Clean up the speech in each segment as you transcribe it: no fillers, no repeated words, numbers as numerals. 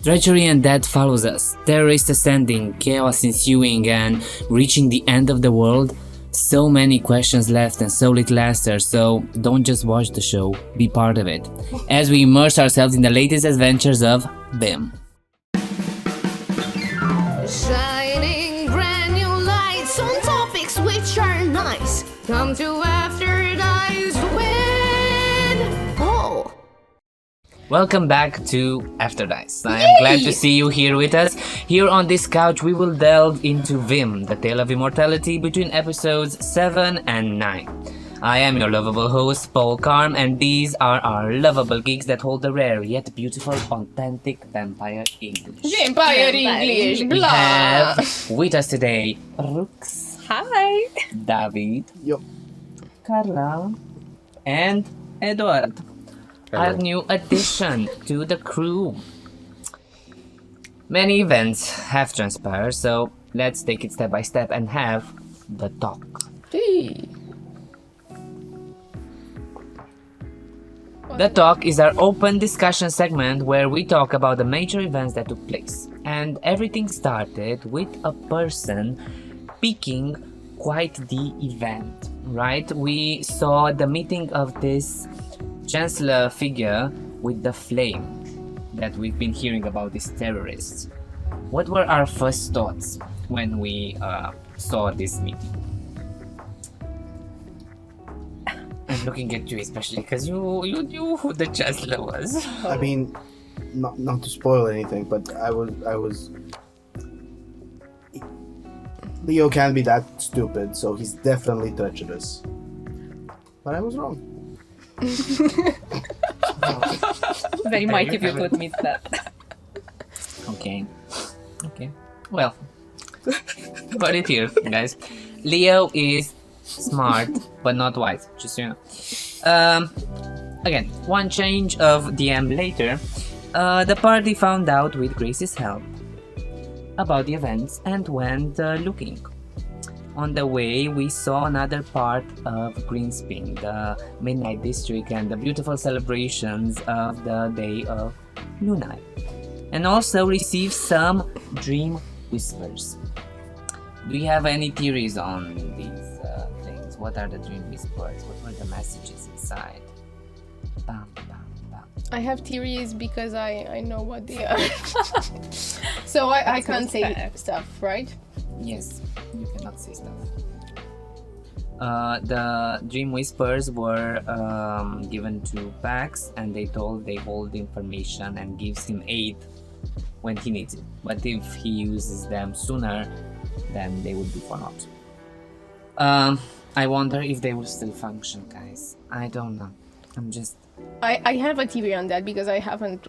Treachery and death follows us, terrorists ascending, chaos ensuing and reaching the end of the world. So many questions left and so little answers, so don't just watch the show, be part of it, as we immerse ourselves in the latest adventures of VIM. Shining brand new lights on topics which are nice. Come to AfterDice with Paul. Welcome back to AfterDice. I am glad to see you here with us. Here on this couch we will delve into VIM, the Tale of Immortality, between episodes 7 and 9. I am your lovable host, Paul Carm, and these are our lovable geeks that hold the rare yet beautiful, authentic vampire English. Vampire English, We blah. have with us today Rux, Hi! David, Yo. Karla, and Edward, our new addition to the crew. Many events have transpired, so let's take it step by step and have the talk. The Talk is our open discussion segment where we talk about the major events that took place. And everything started with a person picking quite the event, right? We saw the meeting of this chancellor figure with the flame that we've been hearing about, these terrorists. What were our first thoughts when we saw this meeting? I'm looking at you especially because you knew who the chancellor was. I mean, not to spoil anything, but I was. Leo can't be that stupid, so he's definitely treacherous. But I was wrong. Very mighty if you could admit that. Okay. Well, got it here, guys. Leo is smart, but not wise, just so you know. Again, one change of DM later, the party found out with Grace's help about the events and went looking. On the way, we saw another part of Greenspin, the Midnight District, and the beautiful celebrations of the Day of Lunai, and also received some dream whispers. Do you have any theories on these things? What are the dream whispers? What were the messages inside? Bam, bam, bam. I have theories because I know what they are. So I can't say stuff, right? Yes, you cannot say stuff. The dream whispers were given to Pax, and they told they hold information and gives him aid when he needs it. But if he uses them sooner, then they would be for naught. I wonder if they will still function, guys. I don't know. I have a theory on that because I haven't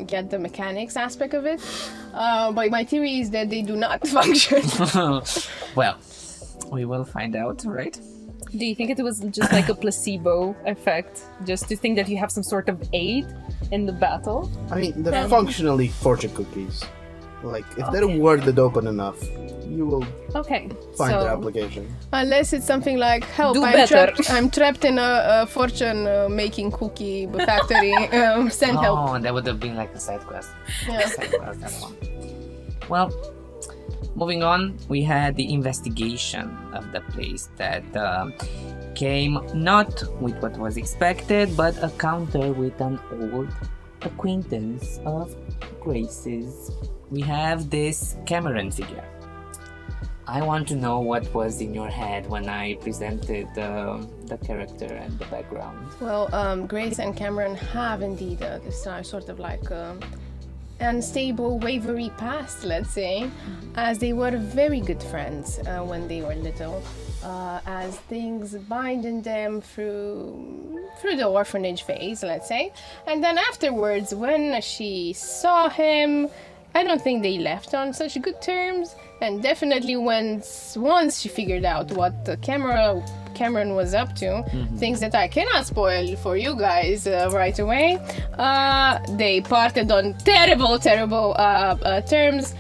get the mechanics aspect of it. But my theory is that they do not function. Well, we will find out, right? Do you think it was just like a placebo effect? Just to think that you have some sort of aid in the battle? I mean, they're functionally fortune cookies. Like, if they're worded open enough, you will find their application. Unless it's something like, help, Do better. I'm trapped in a fortune making cookie factory. Send help. Oh, that would have been like a side quest. Yeah. Side quest, that one. Well, moving on, we had the investigation of the place that came not with what was expected, but a counter with an old acquaintance of Grace's. We have this Cameron figure. I want to know what was in your head when I presented the character and the background. Well, Grace and Cameron have indeed this sort of like unstable, wavery past, let's say, as they were very good friends when they were little, as things binded them through the orphanage phase, let's say, and then afterwards, when she saw him, I don't think they left on such good terms, and definitely once she figured out what Cameron was up to, things that I cannot spoil for you guys right away, they parted on terrible terms,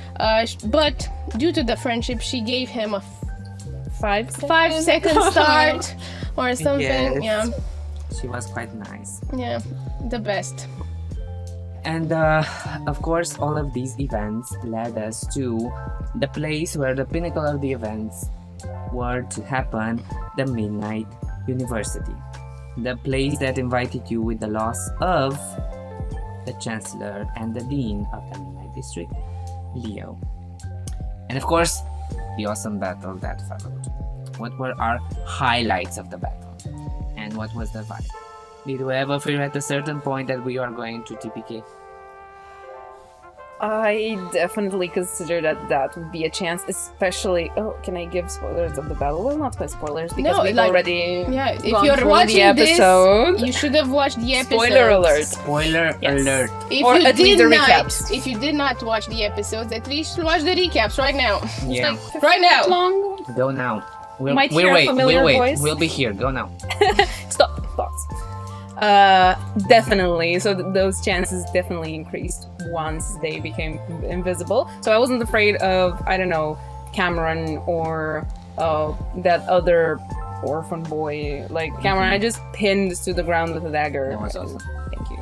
but due to the friendship, she gave him a 5-second start or something. Yes. Yeah, She was quite nice. yeah, the best. And of course, all of these events led us to the place where the pinnacle of the events were to happen, the Midnight University. The place that invited you with the loss of the Chancellor and the Dean of the Midnight District, Leo. And of course, the awesome battle that followed. What were our highlights of the battle? And what was the vibe? Did we ever feel at a certain point that we are going to TPK? I definitely consider that would be a chance, especially... Oh, can I give spoilers of the battle? Well, not quite spoilers, because we've already if gone you're through watching the episode. this, you should have watched the episode. Spoiler alert. Spoiler alert. If Or you at least did the not, recaps. if you did not watch the episodes, at least watch the recaps right now. Yeah. Right now. Long. Go now. Might hear a familiar voice. We'll be here. Go now. Stop. Thoughts. Definitely. So those chances definitely increased once they became invisible. So I wasn't afraid of, I don't know, Cameron or that other orphan boy. Like Cameron, I just pinned to the ground with a dagger. That was awesome. Thank you.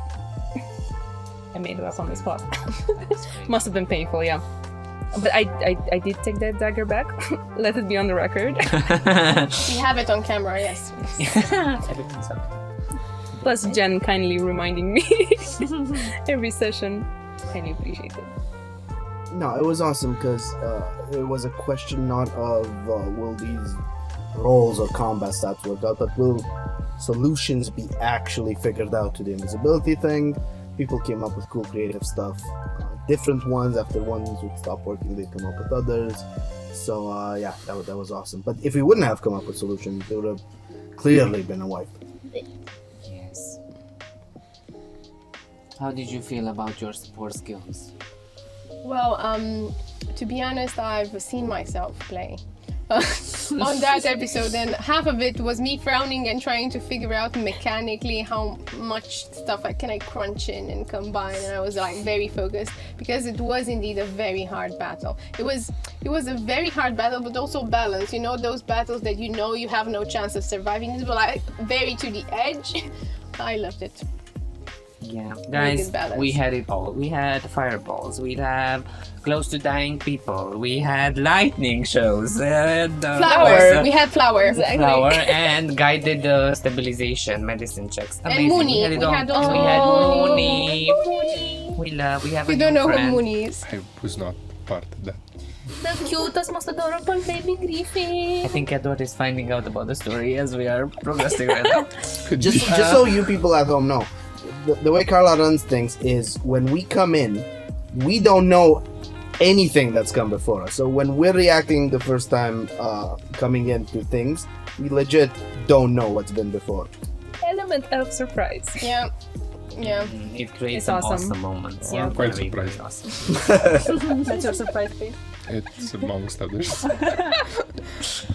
I made it up on the spot. Must have been painful, yeah. But I did take that dagger back. Let it be on the record. We have it on camera, yes. Everything's okay. Plus Jen kindly reminding me every session. Highly appreciate it. No, it was awesome because it was a question not of will these roles or combat stats work out, but will solutions be actually figured out to the invisibility thing. People came up with cool creative stuff. Different ones, after ones would stop working, they'd come up with others. So yeah, that was awesome. But if we wouldn't have come up with solutions, there would have clearly been a wipe. Yes. How did you feel about your support skills? Well, to be honest, I've seen myself play on that episode, and half of it was me frowning and trying to figure out mechanically how much stuff I crunch in and combine, and I was like very focused because it was indeed a very hard battle. It was a very hard battle, but also balanced. You know, those battles that you have no chance of surviving. It was like very to the edge. I loved it. Yeah, guys, we had it all. We had fireballs, we'd have close to dying people, we had lightning shows, flower. We had flower. Exactly. Flower and guided stabilization medicine checks. Amazing. And Mooney. We had it all. We We had Mooney. Mooney. We have You a don't new know who friend. Mooney is. I was not part of that. The cutest, most adorable baby griffin. I think Edward is finding out about the story as we are progressing right now. Just so you people at home know, the way Karla runs things is when we come in, we don't know anything that's come before us. So when we're reacting the first time coming into things, we legit don't know what's been before. Element of surprise. Yeah. It creates It's some awesome. moments. I'm quite Very, very surprised. awesome. That's your surprise face. It's amongst others.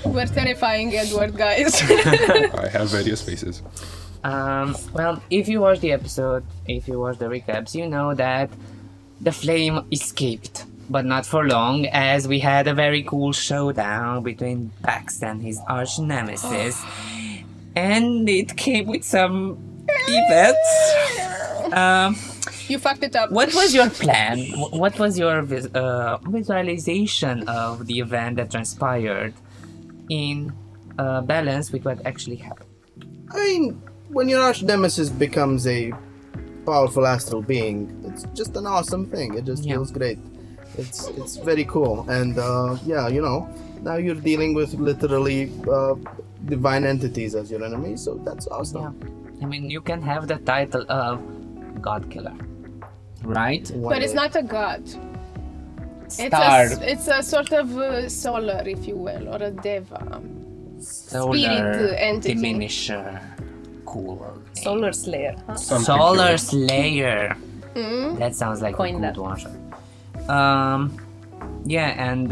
We're terrifying Edward, guys. I have various faces. Well, if you watch the episode, if you watch the recaps, you know that the flame escaped, but not for long, as we had a very cool showdown between Pax and his arch nemesis, and it came with some events. You fucked it up. What was your plan? What was your visualization of the event that transpired in balance with what actually happened? I mean, when your arch nemesis becomes a powerful astral being, it's just an awesome thing. It just feels great. It's very cool, and yeah, you know, now you're dealing with literally divine entities as your enemies, so that's awesome. Yeah. I mean, you can have the title of God Killer, right? But it's not a god. Star. It's a sort of solar, if you will, or a deva. Solar Spirit entity. Diminisher. Cool. name. Solar Slayer. Huh? Solar Slayer. Mm-hmm. That sounds like Coin a that. good one. Yeah, and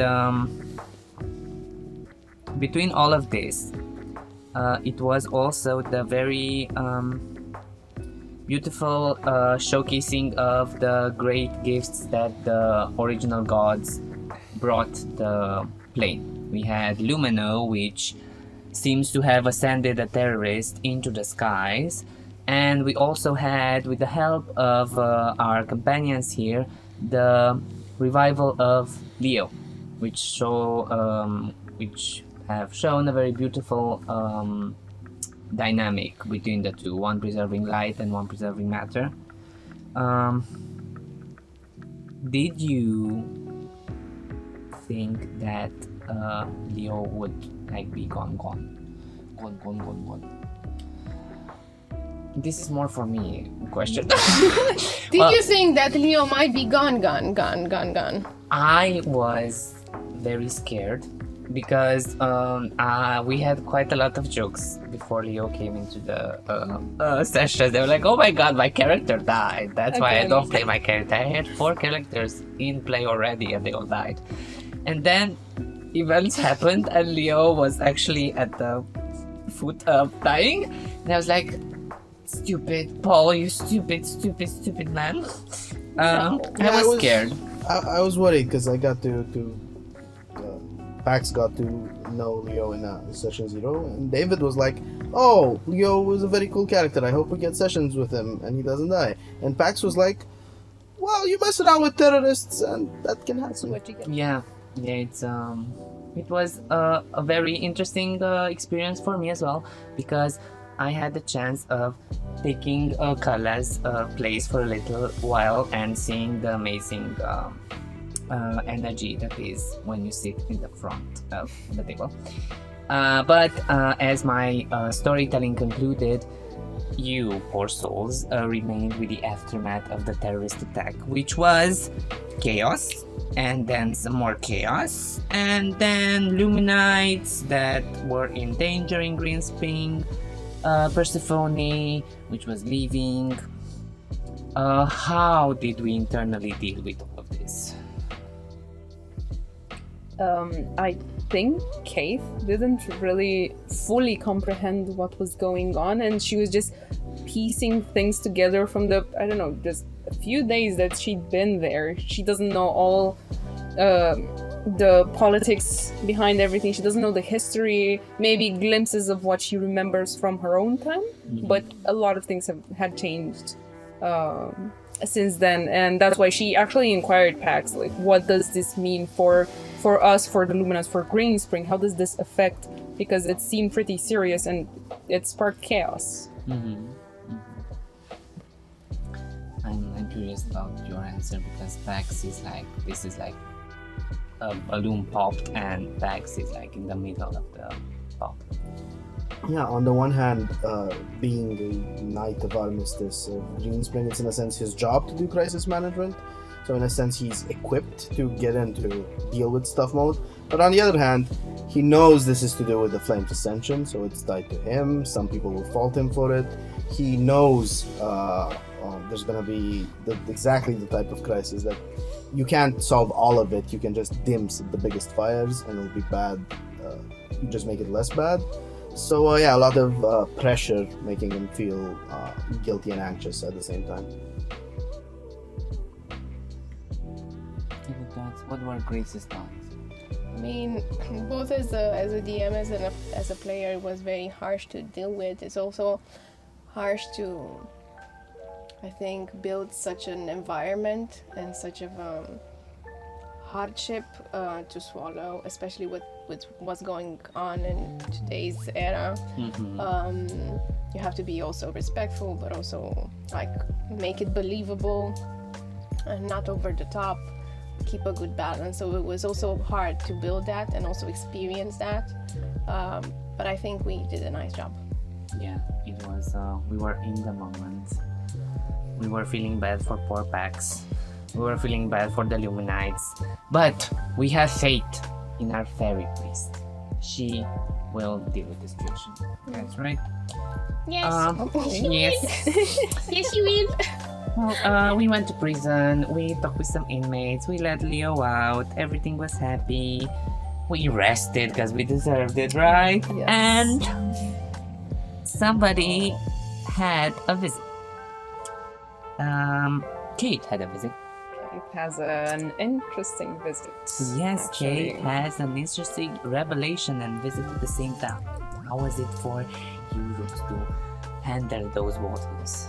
between all of this, it was also the very beautiful showcasing of the great gifts that the original gods brought the plane. We had Lumino, which seems to have ascended a terrorist into the skies, And we also had, with the help of our companions here, the revival of Leo, which have shown a very beautiful dynamic between the two, one preserving light and one preserving matter. Did you think that Leo would like be gone? This is more for me question. Did you think that Leo might be gone? I was very scared because we had quite a lot of jokes before Leo came into the session. They were like, "Oh my god, my character died. That's why I don't play my character. I had 4 characters in play already and they all died." And then events happened and Leo was actually at the foot of dying. And I was like, "Stupid Paul, you stupid man." I was scared. I was worried because I got to Pax got to know Leo in session 0, and David was like, "Oh, Leo was a very cool character. I hope we get sessions with him and he doesn't die." And Pax was like, "Well, you mess around with terrorists and that can happen." What you get. Yeah, it was a very interesting experience for me as well, because I had the chance of taking Karla's place for a little while and seeing the amazing energy that is when you sit in the front of the table. But as my storytelling concluded, you, poor souls, remained with the aftermath of the terrorist attack, which was chaos, and then some more chaos, and then Luminites that were in danger in Greenspring, Persephone, which was leaving. How did we internally deal with all of this? I think Kate didn't really fully comprehend what was going on, and she was just piecing things together from the, I don't know, just a few days that she'd been there. She doesn't know all the politics behind everything. She doesn't know the history, maybe glimpses of what she remembers from her own time, but a lot of things had changed since then, and that's why she actually inquired Pax, like, what does this mean for us, for the Luminous, for Greenspring? How does this affect? Because it seemed pretty serious and it sparked chaos. I'm curious about your answer, because Pax is like, this is like a balloon popped and Pax is like in the middle of the pop. Yeah, on the one hand, being a Knight of Armistice of Greenspring, it's in a sense his job to do crisis management. So in a sense, he's equipped to get into deal with stuff mode. But on the other hand, he knows this is to do with the Flame's Ascension, so it's tied to him. Some people will fault him for it. He knows there's going to be exactly the type of crisis that you can't solve all of it. You can just dim the biggest fires and it'll be bad. You just make it less bad. So yeah, a lot of pressure making him feel guilty and anxious at the same time. What were Grace's thoughts? I mean, both as a DM as a player, it was very harsh to deal with. It's also harsh to, I think, build such an environment and such a hardship to swallow, especially with what's going on in today's era. You have to be also respectful, but also like make it believable and not over the top. Keep a good balance. So it was also hard to build that and also experience that. But I think we did a nice job. Yeah, it was. We were in the moment. We were feeling bad for poor Pax. We were feeling bad for the Luminites. But we have faith in our fairy priest. She will deal with the situation. That's right. Yes. Yes. Yes, you will. Well, we went to prison. We talked with some inmates. We let Leo out. Everything was happy. We rested because we deserved it, right? Yes. And somebody had a visit. Kate had a visit. It has an interesting visit. Yes, actually. Kate has an interesting revelation and visit at the same time. How was it for you, Ruxandra, handle those waters?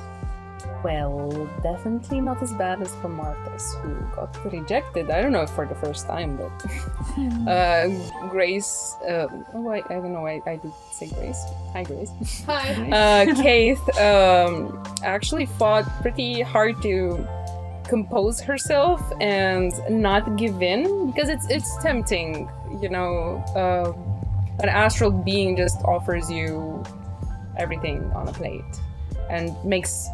Well, definitely not as bad as for Marcus, who got rejected. I don't know if for the first time, but Grace. I don't know. I did say Grace. Hi, Grace. Hi. Kate actually fought pretty hard to compose herself and not give in, because it's tempting, you know. An astral being just offers you everything on a plate and makes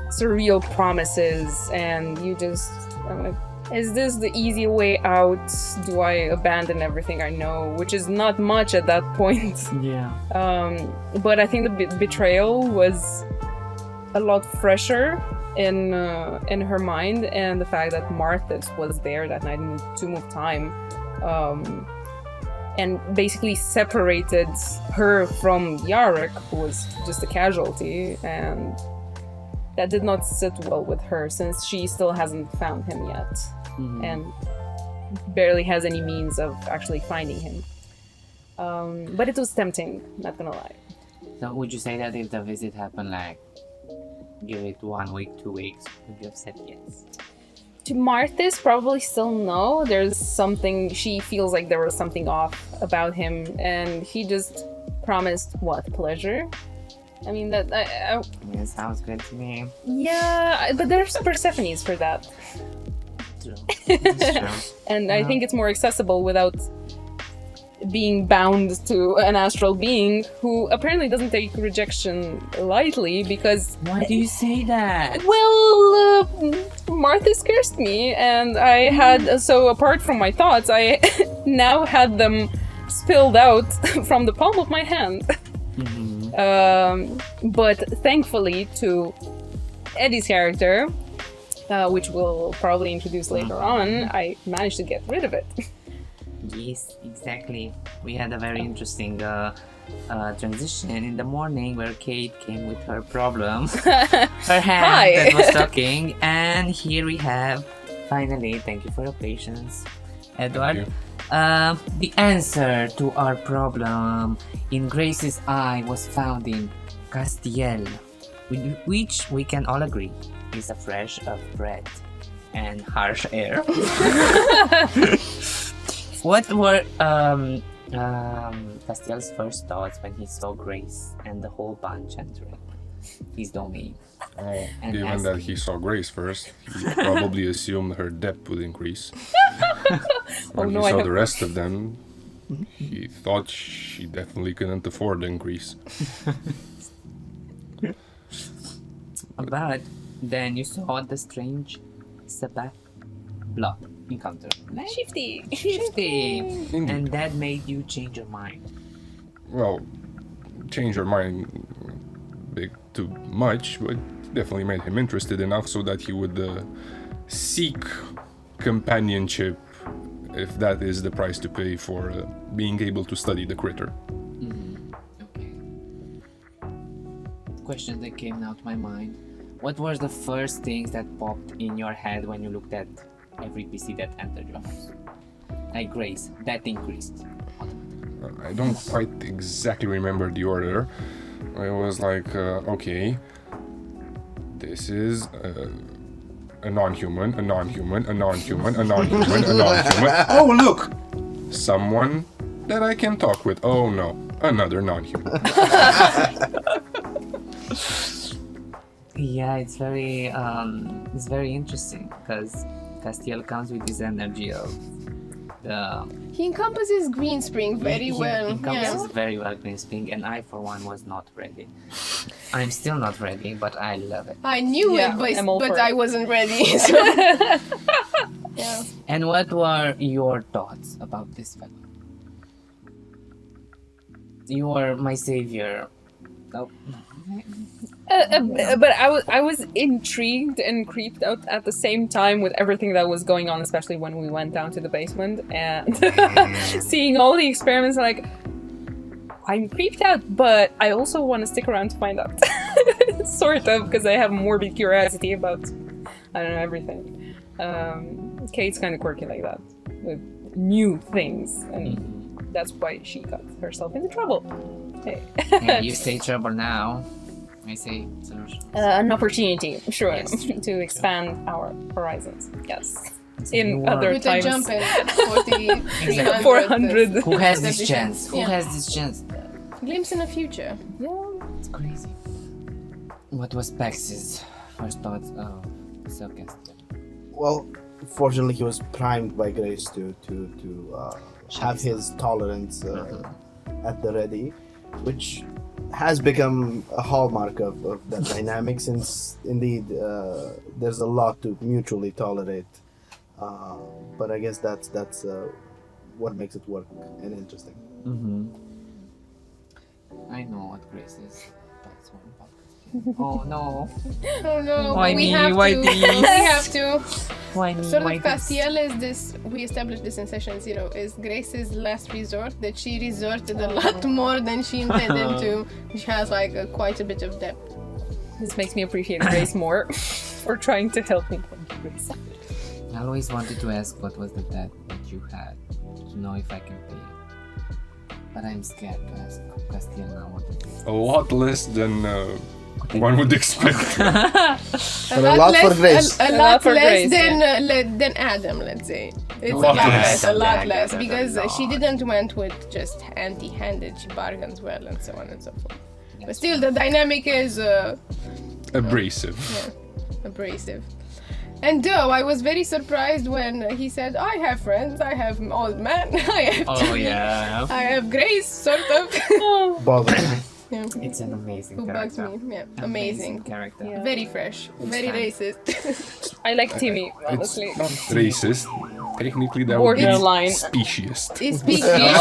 surreal promises, and you just, I'm like, is this the easy way out? Do I abandon everything I know? Which is not much at that point. Yeah. But I think the betrayal was a lot fresher in her mind, and the fact that Marcus was there that night in To Move Time, and basically separated her from Yarek, who was just a casualty, and that did not sit well with her, since she still hasn't found him yet, and barely has any means of actually finding him. But it was tempting, not gonna lie. So would you say that if the visit happened, like, give it 1 week, 2 weeks, would you have said yes? To Marthis, probably still no. There's something, she feels like there was something off about him, and he just promised, what, pleasure? I mean, that Yeah, sounds good to me. yeah, but there's Persephone's for that. True. It's true. And I think it's more accessible without being bound to an astral being who apparently doesn't take rejection lightly, because... Why do you say that? Well, Marthis cursed me, and I had... So apart from my thoughts, I now had them spilled out from the palm of my hand. But thankfully to Eddie's character, which we'll probably introduce later on, I managed to get rid of it. Yes, exactly. We had a very interesting transition in the morning where Kate came with her problem, her hand Hi. that was talking, and here we have, finally, thank you for your patience, Edward. The answer to our problem in Grace's eye was found in Castiel, which we can all agree is a fresh of bread and harsh air. What were Castiel's first thoughts when he saw Grace and the whole bunch entering his domain? Well, And given ask- that he saw Grace first, he probably assumed her debt would increase. When no, he I saw have- the rest of them, he thought she definitely couldn't afford the increase. But then you saw the strange Sabbath blood encounter. Shifty! Shifty! Indeed. And that made you change your mind. Well, change her mind big too much, but definitely made him interested enough so that he would seek companionship, if that is the price to pay for being able to study the critter. Okay. Question that came out of my mind. What was the first things that popped in your head when you looked at every PC that entered your house? Like Grace, that increased. I don't quite exactly remember the order. I was like, okay, this is a non-human, a non-human, a non-human, a non-human, a non-human. Oh, look! Someone that I can talk with. Oh no, another non-human. Yeah, it's very interesting because Castiel comes with this energy of the. He encompasses Green Spring very He well. encompasses very well Green Spring, and I, for one, was not ready. I'm still not ready, but I love it. I knew Yeah, it, I'm all but for I it. wasn't ready. So. Yeah. And what were your thoughts about this fellow? You are my savior. Oh. But I was intrigued and creeped out at the same time with everything that was going on, especially when we went down to the basement and seeing all the experiments. Like, I'm creeped out, but I also want to stick around to find out, sort of, because I have morbid curiosity about, I don't know, everything. Kate's kind of quirky like that, with new things, and that's why she got herself into trouble. Hey. Yeah, you say trouble now. I say solution. An opportunity, sure, Yes. to expand our horizons. Yes. It's a In new other world. With a times. jump in 40, 400. Who has this chance? Who Yeah. has this chance? Glimpse in the future. It's crazy. What was Pax's first thoughts of Silcast? Well, fortunately, he was primed by Grace to have his tolerance at the ready, which has become a hallmark of that dynamic, since indeed there's a lot to mutually tolerate. But I guess that's what makes it work and interesting. Mm-hmm. I know what Grace is. That's one podcast. Oh no. Oh no, Why but we me? have Why to. this? We have to. Why me? Sort Why of this? Castiel is this. We established this in session 0. Is Grace's last resort, that she resorted a lot more than she intended to. She has like quite a bit of depth. This makes me appreciate Grace more for trying to help me. Grace. I always wanted to ask what was the debt that you had to know if I can pay it. But I'm scared to ask Castiel now what it is. A lot less than one would expect. But a lot for Grace. A A lot lot for less Grace, than Adam, let's say. It's a lot lot less. less. A lot Yeah, less that's a because lot. she didn't went with just empty-handed. She bargains well and so on and so forth. But That's still, the dynamic is Abrasive. abrasive. And though I was very surprised when he said, "I have friends. I have old man. I have." Oh yeah. I have Grace, sort of. Bother. Yeah. It's an amazing Who bugs character. me? Yeah, amazing. character. Yeah. Very fresh, very fun. racist. I like Timmy, It's honestly. not racist. Technically, that would Borderline. be speciest. It's yes.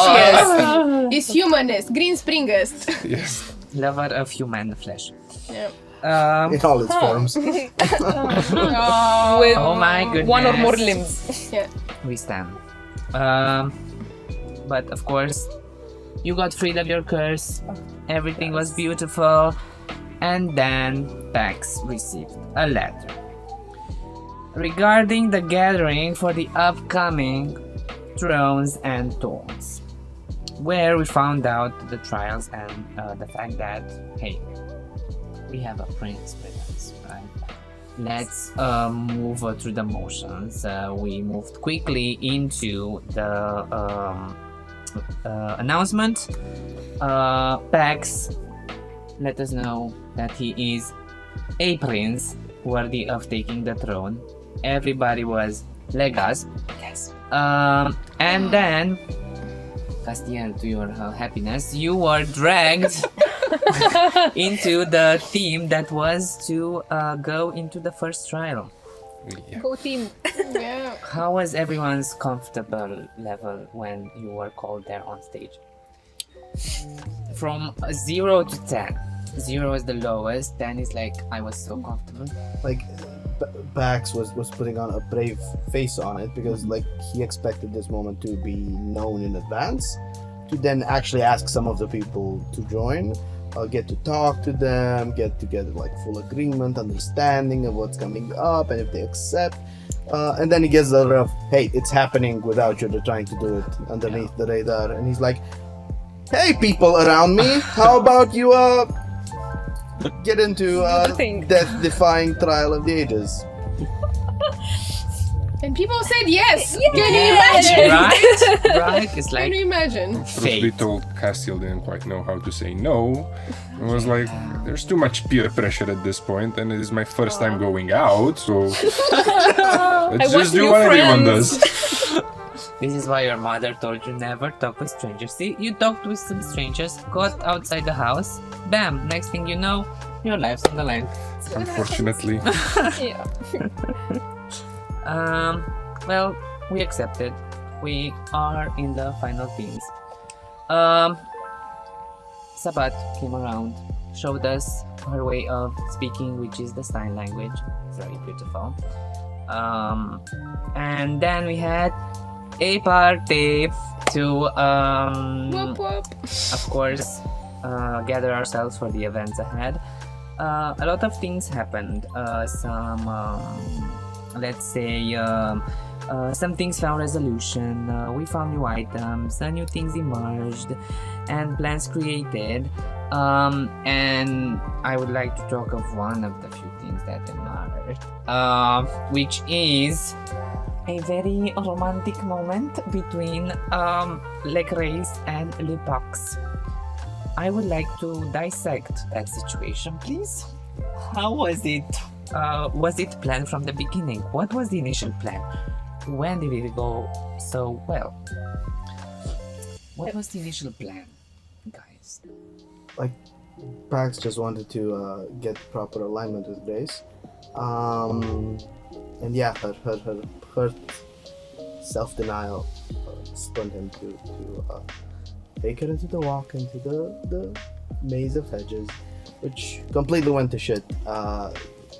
It's humanist, green springest. Yes. Lover of human flesh. Yeah. In all its forms. Oh, With Oh my goodness. one or more limbs. yeah. We stand. But of course, you got freed of your curse. Everything was beautiful. And then Pax received a letter regarding the gathering for the upcoming Thrones and Thorns, where we found out the trials and the fact that, hey, we have a prince with us, right? Let's move through the motions. We moved quickly into the announcement. Pax let us know that he is a prince worthy of taking the throne. Everybody was Legas. Yes. And then, Castiel, to your happiness, you were dragged into the team that was to go into the first trial. Yeah. Go team. Yeah. How was everyone's comfortable level when you were called there on stage? From 0 to 10. 0 is the lowest, 10 is like, I was so comfortable. Like Bax was putting on a brave face on it, because like he expected this moment to be known in advance, to then actually ask some of the people to join, get to talk to them, get together like full agreement, understanding of what's coming up, and if they accept, and then he gets the rough, hey, it's happening without you, they're trying to do it underneath the radar, and he's like, hey people around me, how about you get into thing. death-defying trial of the ages. And people said yes. Yeah. Can you imagine? Right? Right? It's Can like you imagine? Truth be told, Castiel didn't quite know how to say no. It was like, there's too much peer pressure at this point, and it is my first time going out, so let's want just do new what everyone friends. does. this is why your mother told you never talk with strangers. See, you talked with some strangers, got outside the house, bam, next thing you know, your life's on the line. Unfortunately. Yeah. Well, we accepted. We are in the final teams. Sabat came around, showed us her way of speaking, which is the sign language. It's very beautiful. And then we had a party to, Whoop whoop. of course, gather ourselves for the events ahead. A lot of things happened. Let's say, some things found resolution, we found new items, new things emerged, and plans created. And I would like to talk of one of the few things that emerged, which is a very romantic moment between Lecrace and Lupax. I would like to dissect that situation, please. How was it? Was it planned from the beginning? What was the initial plan? When did it go so well? What was the initial plan, guys? Like, Pax just wanted to get proper alignment with Grace. And yeah, her self-denial spurred him to take her into the walk, into the maze of hedges, which completely went to shit.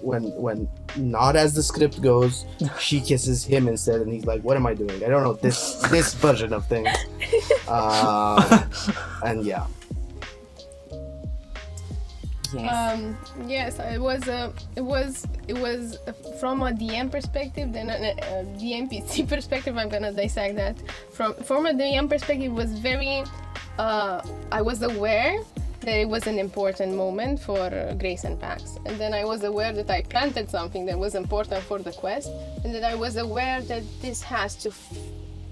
When not as the script goes, she kisses him instead, and he's like, "What am I doing? I don't know this version of things." And yeah. Yes. Yes, it was from a DM perspective, then a DMPC perspective. I'm gonna dissect that. From a DM perspective, it was very. I was aware that it was an important moment for Grace and Pax, and then I was aware that I planted something that was important for the quest, and that I was aware that this has to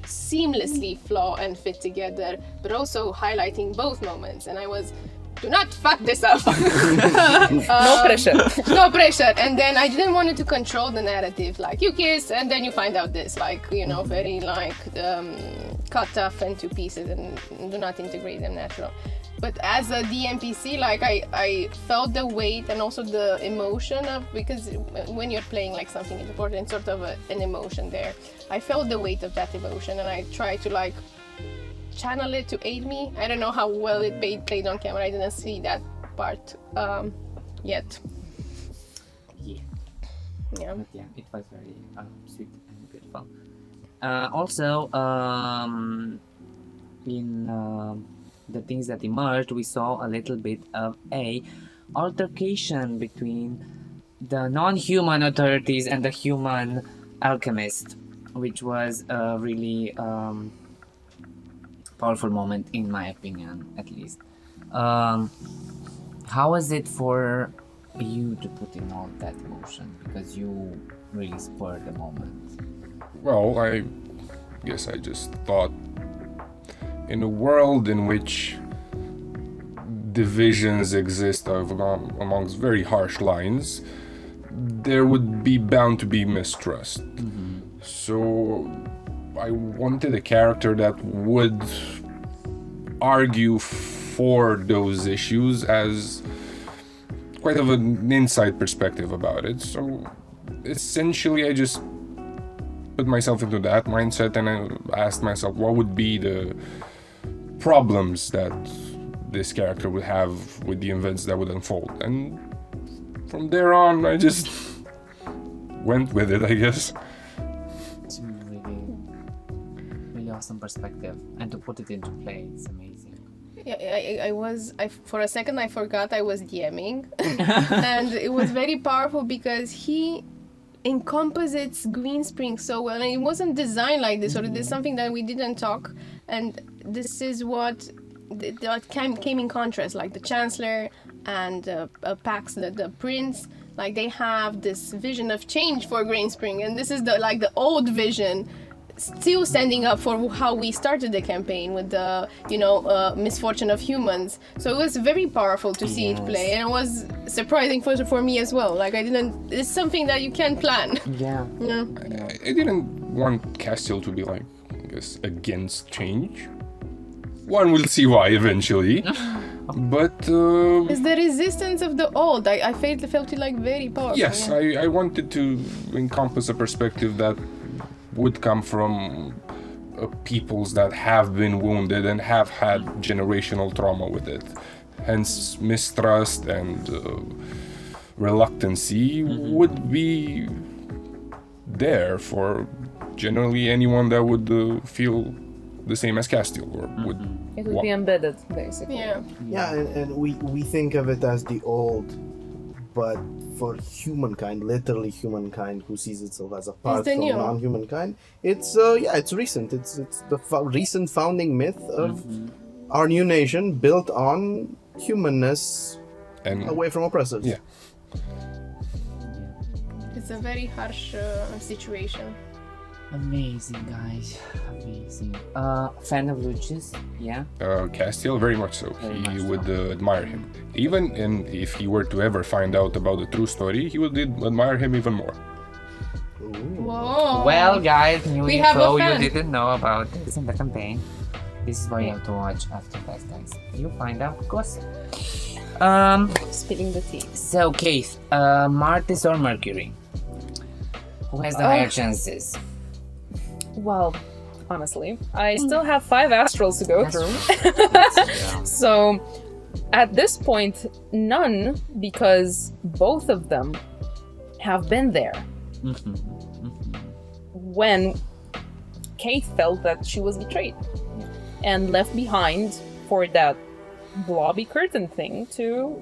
seamlessly flow and fit together, but also highlighting both moments. And I was. Do not fuck this up. No pressure. No pressure. And then I didn't want it to control the narrative. Like, you kiss and then you find out this. Like, you know, very like cut off into pieces and do not integrate them natural. But as a DMPC, like I felt the weight and also the emotion of, because when you're playing like something important, sort of an emotion there. I felt the weight of that emotion, and I tried to like channel it to aid me. I don't know how well it played on camera. I didn't see that part yet. Yeah. Yeah. But yeah, it was very sweet and beautiful. Also, in the things that emerged, we saw a little bit of a altercation between the non-human authorities and the human alchemist, which was a really powerful moment, in my opinion, at least. How was it for you to put in all that emotion? Because you really spurred the moment. Well, I guess I just thought, in a world in which divisions exist amongst very harsh lines, there would be bound to be mistrust. Mm-hmm. So I wanted a character that would argue for those issues as quite of an inside perspective about it. So essentially I just put myself into that mindset, and I asked myself what would be the problems that this character would have with the events that would unfold. And from there on, I just went with it, I guess. It's a really awesome perspective, and to put it into play, it's amazing. Yeah, I for a second I forgot I was DMing, and it was very powerful because he encompasses Greenspring so well, and it wasn't designed like this, or it is something that we didn't talk, and this is what came in contrast, like the Chancellor and Pax, the Prince, like they have this vision of change for Greenspring, and this is the old vision, still standing up for how we started the campaign with the misfortune of humans. So it was very powerful to see it play, and it was surprising for me as well. Like it's something that you can't plan. Yeah. Yeah. I didn't want Castiel to be like, I guess, against change. One will see why eventually. But it's the resistance of the old. I felt it like very powerful. Yes, yeah. I wanted to encompass a perspective that would come from peoples that have been wounded and have had generational trauma with it. Hence, mistrust and reluctancy would be there for generally anyone that would feel the same as Castiel, or would... It would be embedded, basically. Yeah. Yeah, and we think of it as the old, but for humankind, literally humankind, who sees itself as a part from non-humankind, it's it's recent. It's the recent founding myth of our new nation, built on humanness And away from oppressors. yeah, It's a very harsh situation. Amazing, guys. Amazing. Fan of Lucius? Yeah. Castiel, very much so. Very He much would so. admire him. Even if he were to ever find out about the true story, he would admire him even more. Whoa. Well, guys, new We have a info you fan. didn't know about this in the campaign. This is why you have to watch AfterDice, guys. You'll find out, of course. Spilling the tea. So, Keith, Mars or Mercury? Who has the higher chances? Well, honestly, I still have 5 astrals to go That's through. Yeah. So, at this point, none, because both of them have been there Mhm. when Kate felt that she was betrayed and left behind for that blobby curtain thing to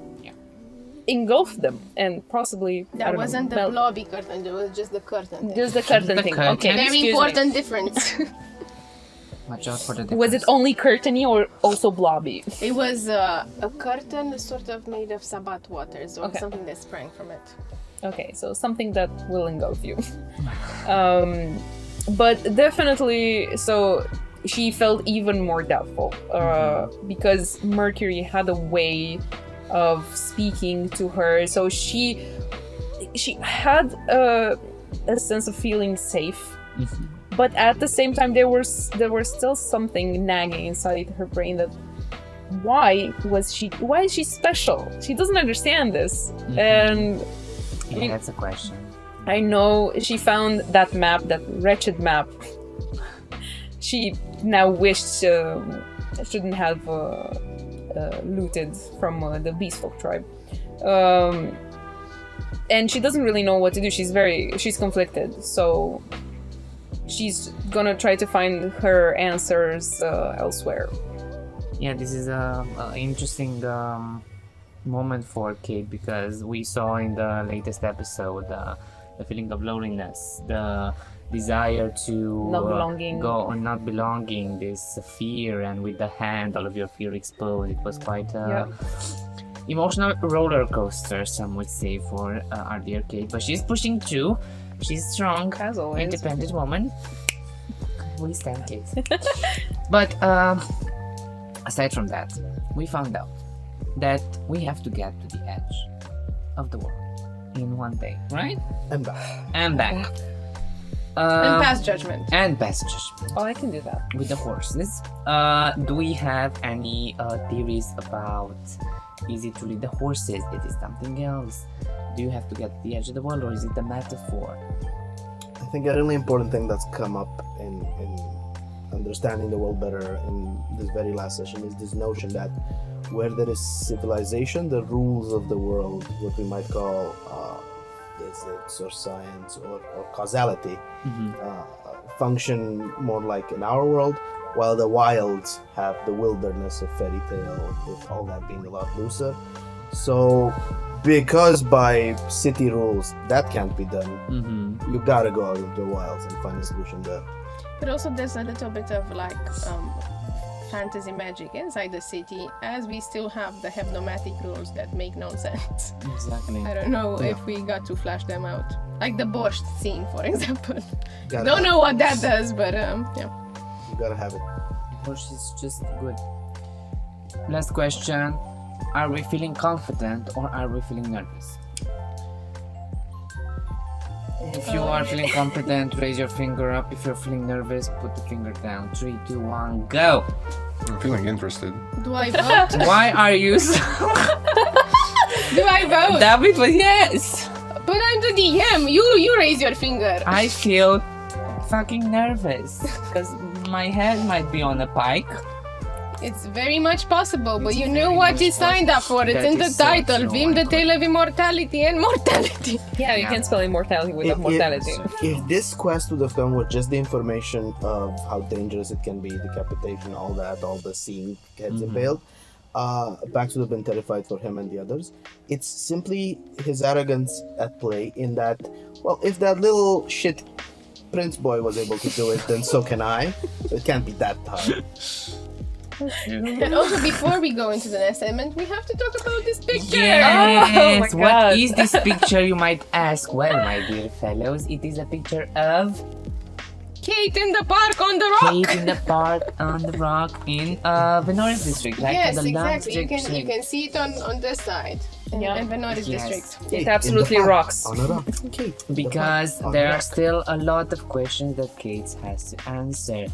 engulf them and possibly I That don't know, wasn't the melt- blobby curtain, it was just the curtain. Just the curtain The thing. curtain. Okay, Very excuse me. important difference. Watch out for the Was it difference. only curtainy or also blobby? It was a curtain sort of made of Sabbath waters or Okay. something that sprang from it. Okay, so something that will engulf you. But definitely, so she felt even more doubtful because Mercury had a way of speaking to her. So she had a sense of feeling safe, but at the same time, there was still something nagging inside her brain that why is she special? She doesn't understand this, and. Yeah, that's a question. I know she found that map, that wretched map. She now wished shouldn't have looted from the Beastfolk tribe. And she doesn't really know what to do. She's conflicted. So she's gonna try to find her answers elsewhere. Yeah, this is a interesting moment for Kate because we saw in the latest episode the feeling of loneliness, the desire to Not belonging. go or not belonging, this fear, and with the hand, all of your fear exposed. It was quite a emotional roller coaster, some would say, for our dear Kate. But she's pushing through. She's strong, As always. independent woman. We stand Kate. But aside from that, we found out that we have to get to the edge of the world in one day, right? And back. And back. And pass judgment. And passages Oh, I can do that. with the horses. Do we have any theories about, is it really the horses? It is something else? Do you have to get to the edge of the world, or is it the metaphor? I think a really important thing that's come up in understanding the world better in this very last session is this notion that where there is civilization, the rules of the world, what we might call physics or science or causality, function more like in our world, while the wilds have the wilderness of fairy tale, with all that being a lot looser. So, because by city rules that can't be done, you gotta go out into the wilds and find a solution there. But also there's a little bit of like fantasy magic inside the city, as we still have the hypnomatic rules that make no sense. Exactly. I don't know if we got to flash them out. Like the Borscht scene, for example. Gotta Don't have know what that does, but yeah. You gotta have it. Horse is just good. Last question. Are we feeling confident or are we feeling nervous? If you are feeling confident, raise your finger up. If you're feeling nervous, put the finger down. 3, 2, 1, go! I'm feeling interested. Do I vote? Why are you so... Do I vote? David was yes! But I'm the DM. You raise your finger. I feel fucking nervous because my head might be on a pike. It's very much possible, but It's you very know what much you signed up for. It's That in the is so title. true, VIM, the my tale of immortality and mortality. Yeah, you Yeah. can't spell immortality without mortality. If this quest would have come with just the information of how dangerous it can be, decapitation, all that, all the seeing heads impaled, Bax would have been terrified for him and the others. It's simply his arrogance at play in that, well, if that little shit prince boy was able to do it, then so can I. So it can't be that hard. And also, before we go into the next segment, we have to talk about this picture. Yes. Oh my What God. is this picture, you might ask? Well, my dear fellows, it is a picture of Kate in the park on the rock. Kate in the park on the rock in Venoris district, right? Yes, In the last exactly. You can see it on this side. In Venoris Yes. district. It absolutely In the park, rocks. On a rock. Okay. Because On there the are rock. still a lot of questions that Kate has to answer.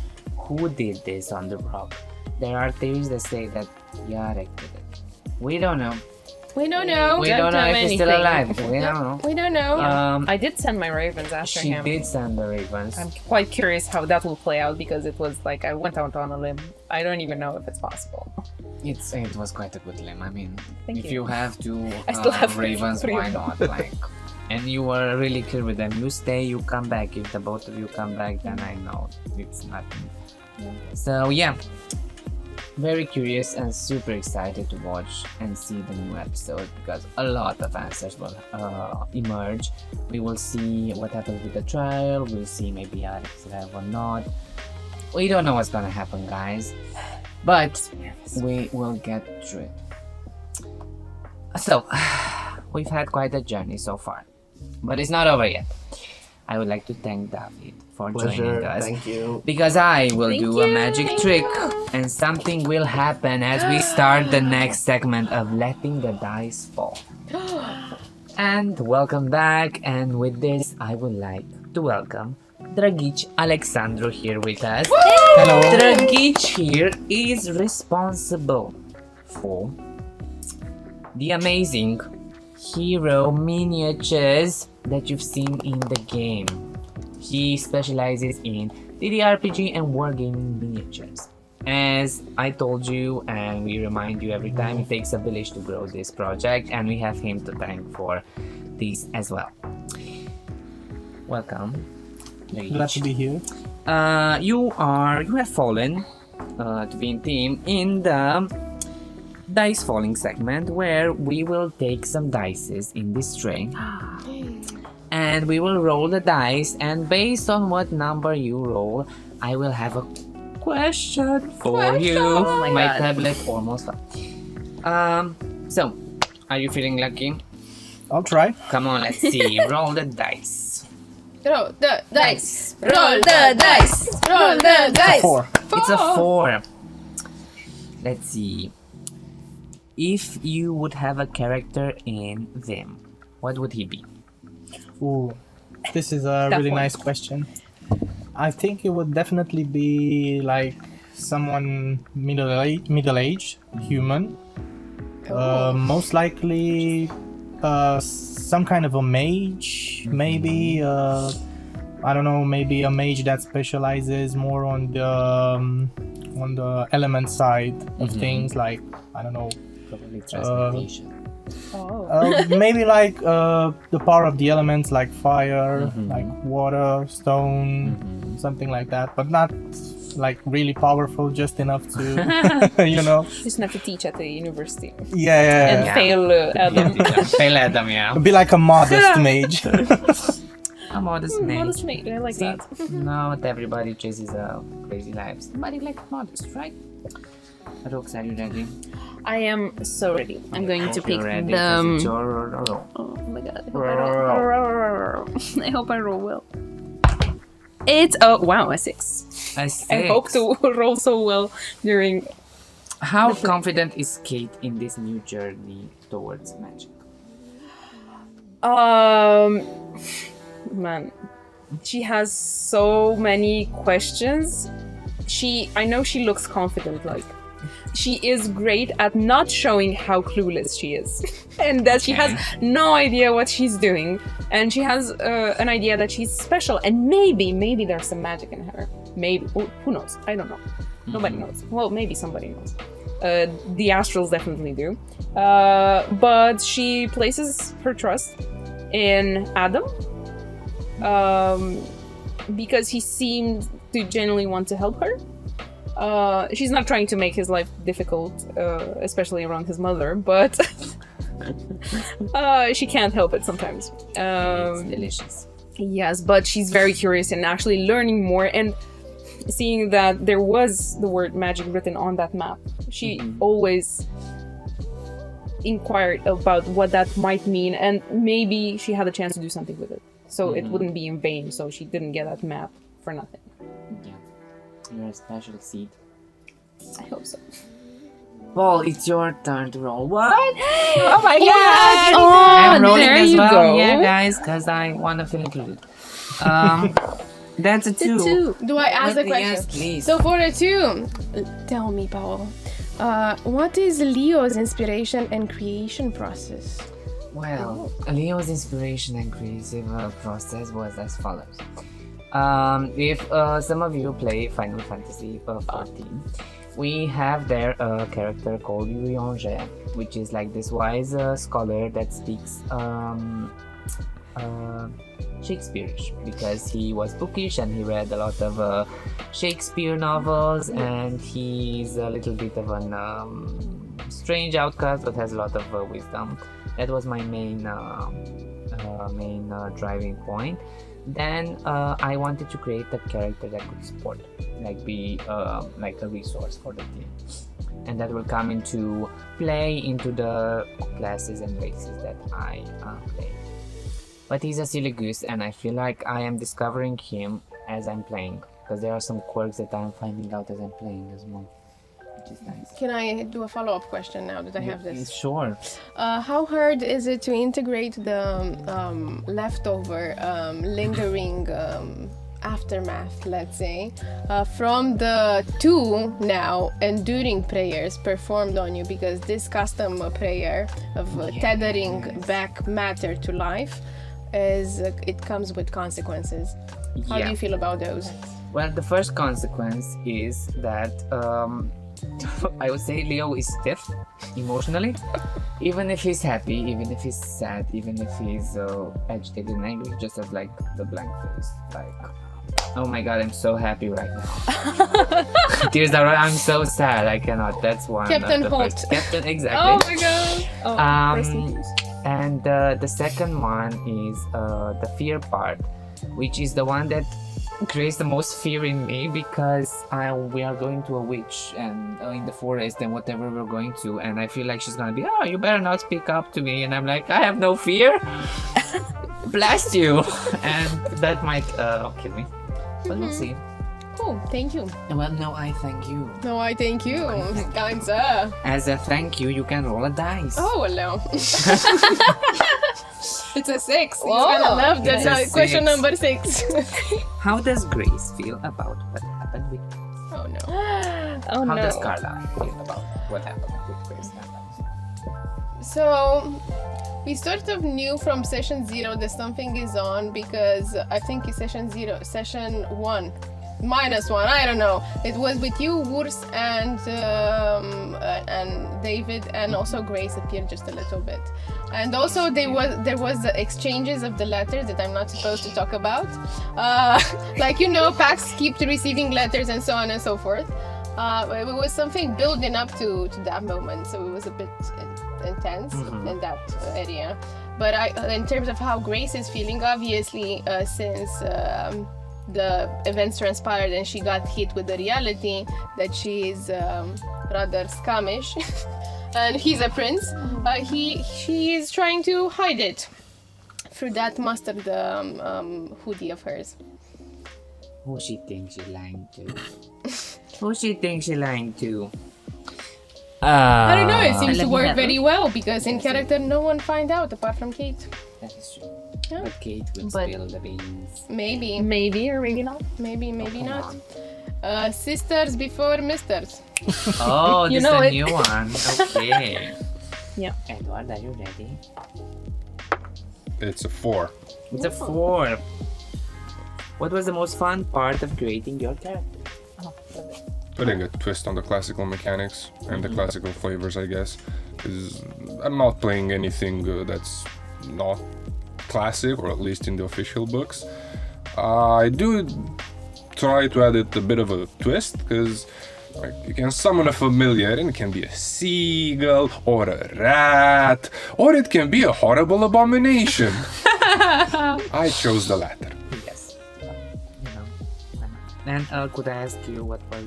Who did this on the rock? There are theories that say that Yarek did it. We don't know. We don't know. We don't know have if he's still anything. alive. We don't know. We don't know. I did send my ravens after She him. did send the ravens. I'm quite curious how that will play out because it was like I went out on a limb. I don't even know if it's possible. It was quite a good limb. I mean, Thank if you. you have to I still have ravens, three why of them. not? Like, and you were really clear with them. You stay, you come back. If the both of you come back, then I know it's nothing. So yeah, very curious and super excited to watch and see the new episode because a lot of answers will emerge. We will see what happens with the trial. We'll see maybe Alex alive or not. We don't know what's gonna happen, guys, but we will get through it. So, we've had quite a journey so far, but it's not over yet. I would like to thank David for Pleasure. joining us. Thank you. Because I will Thank do a you. magic trick and something will happen as we start the next segment of Letting the Dice Fall. And welcome back, and with this I would like to welcome Dragic Alexandru here with us. Hello. Dragic here is responsible for the amazing hero miniatures that you've seen in the game. He specializes in DDRPG and wargaming miniatures. As I told you, and we remind you every time, it takes a village to grow this project, and we have him to thank for this as well. Welcome. Glad to be here. You have fallen to be in team in the dice falling segment, where we will take some dices in this tray and we will roll the dice, and based on what number you roll, I will have a question for you. Oh my God. Tablet almost up. So are you feeling lucky? I'll try. Come on, let's see. Roll the dice. Roll the dice. Roll the dice. Roll the dice. 4. It's a 4. Let's see. If you would have a character in VIM, what would he be? Ooh, this is a Tough really one. nice question. I think it would definitely be like someone middle-aged, human. Most likely some kind of a mage, maybe. I don't know, maybe a mage that specializes more on the element side of things, like, I don't know, Probably transmutation. maybe like the power of the elements, like fire, like water, stone, something like that, but not like really powerful, just enough to you know. Just have to teach at the university Yeah. and fail Adam. Fail at them, yeah. Be like a modest mage. A modest mage. Modest mate, I like See, that. not everybody chases crazy lives. Somebody like modest, right? Rux, are you ready? I am so ready. I'm going to Hope pick you're ready, the. 'cause it's your roll. Oh my god. I hope I roll well. It's a 6. A 6. I hope to roll so well during. How confident is Kate in this new journey towards magic? Man, she has so many questions. I know she looks confident, like she is great at not showing how clueless she is, and that she has no idea what she's doing, and she has an idea that she's special, and maybe there's some magic in her. Maybe, who knows? I don't know. Nobody knows. Well, maybe somebody knows. The Astrals definitely do, but she places her trust in Adam. Because he seemed to genuinely want to help her. She's not trying to make his life difficult, especially around his mother, but she can't help it sometimes. It's delicious. Yes, but she's very curious and actually learning more. And seeing that there was the word magic written on that map, she always inquired about what that might mean, and maybe she had a chance to do something with it. So it wouldn't be in vain, so she didn't get that map for nothing. Yeah. You're a special seed. I hope so. Well, it's your turn to roll. What? Oh my god! I'm rolling there as you well. go. Yeah, guys, because I want to feel included. That's a 2. Do I ask the Yes, question? please. So for a 2, tell me, Paul, what is Leo's inspiration and creation process? Well, Leo's inspiration and creative process was as follows. If some of you play Final Fantasy 14, we have there a character called Ionuț, which is like this wise scholar that speaks Shakespeare-ish, because he was bookish and he read a lot of Shakespeare novels, and he's a little bit of an strange outcast but has a lot of wisdom. That was my main driving point. Then I wanted to create a character that could support, like be like a resource for the team, and that will come into play into the classes and races that I play. But he's a silly goose, and I feel like I am discovering him as I'm playing, because there are some quirks that I'm finding out as I'm playing as well, which is nice. Can I do a follow-up question now that I have this? Sure. How hard is it to integrate the leftover, lingering aftermath, let's say, from the 2 now enduring prayers performed on you? Because this custom prayer of tethering back matter to life it comes with consequences. How do you feel about those? Well, the first consequence is that I would say Leo is stiff emotionally. Even if he's happy, even if he's sad, even if he's agitated and angry, he just has like the blank face. Like, oh my god, I'm so happy right now. Tears are I'm so sad, I cannot. That's one. Captain of the Holt. first. Captain, exactly. Oh my god! Rest in peace. And the second one is the fear part, which is the one that creates the most fear in me, because we are going to a witch and in the forest and whatever we're going to, and I feel like she's gonna be, oh, you better not speak up to me, and I'm like, I have no fear. Blast you. And that might kill me, but we'll see. Cool, thank you. Well, no, I thank you. No, I thank you. Kind sir. As a thank you, you can roll a dice. Oh, well, no. It's a 6. Whoa. You're gonna love It's that. a Question 6. number 6. How does Grace feel about what happened with Oh no. Oh How no. does Karla feel about what happened with Grace? So we sort of knew from session 0 that something is on, because I think it's session 1 -1, I don't know. It was with you, Urs, and David, and also Grace appeared just a little bit. And also there was the exchanges of the letters that I'm not supposed to talk about. Like, you know, Pax keep receiving letters and so on and so forth. It was something building up to that moment, so it was a bit intense in that area. But in terms of how Grace is feeling, obviously, since the events transpired and she got hit with the reality that she is rather scummish and he's a prince, she is trying to hide it through that mustard hoodie of hers. Who she thinks she's lying to? Who she thinks she's lying to? I don't know, it seems to work very well, because in character no one find out apart from Kate. That is true. Yeah. But Kate will But- spill the beans. Maybe or maybe not. maybe come not. on. Sisters before misters. Oh, You this know is a it. new one. Okay. Yeah. Edward, are you ready? It's a 4. It's a 4. What was the most fun part of creating your character? Putting a twist on the classical mechanics and the classical flavors, I guess. Is I'm not playing anything that's not classic, or at least in the official books. I do try to add it a bit of a twist, because like, you can summon a familiar, and it can be a seagull or a rat, or it can be a horrible abomination. I chose the latter. Yes. You know, why not? And could I ask you what was?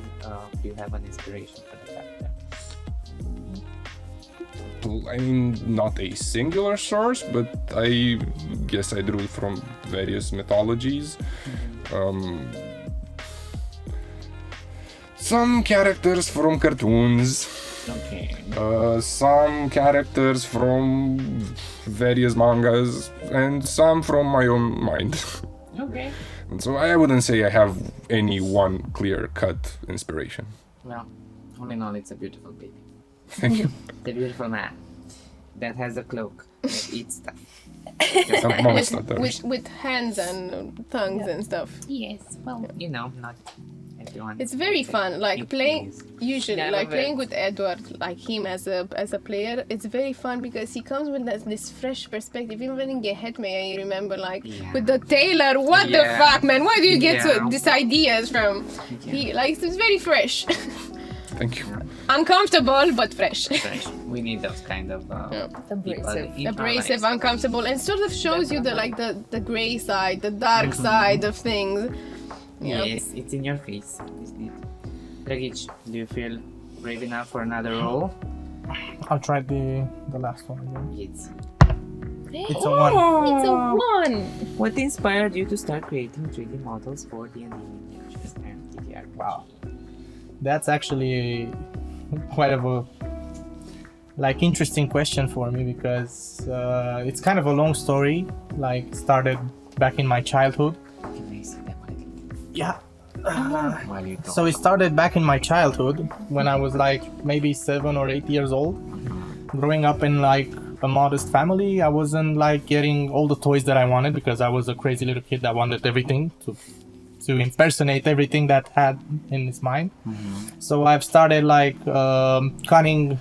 Do you have an inspiration for the character? I mean, not a singular source, but I guess I drew from various mythologies. Some characters from cartoons. Okay. Some characters from various mangas, and some from my own mind. Okay. And so I wouldn't say I have any one clear-cut inspiration. Well, all in all, it's a beautiful baby. Thank you. It's a beautiful man that has a cloak that eats stuff. Amongst others. with hands and tongues and stuff. Yes. Well, you know, not everyone. It's very fun, like It playing. is. Usually, Yeah, I like love playing it. with Edward, like him as a player. It's very fun because he comes with this fresh perspective. Even in Gehetme, I remember like Yeah. with the tailor. What the Yeah. fuck, man? Where do you get Yeah. these ideas from? He like it's very fresh, Thank you. uncomfortable but fresh. Fresh. We need those kind of Abrasive. people in our Abrasive, lives. uncomfortable, and sort of shows you the gray side, the dark side of things. Yeah. Yes, it's in your face, isn't it? Dragic, do you feel brave enough for another role? I'll try the last one again. Yes. It's a one. It's a 1. What inspired you to start creating 3D models for D&D miniatures and TTRPG? Wow. That's actually quite of a interesting question for me because it's kind of a long story. Like started back in my childhood. Can I see them Yeah. while you talk? So it started back in my childhood when I was like maybe 7 or 8 years old. Growing up in like a modest family, I wasn't like getting all the toys that I wanted because I was a crazy little kid that wanted everything to impersonate everything that had in his mind. So I've started like cutting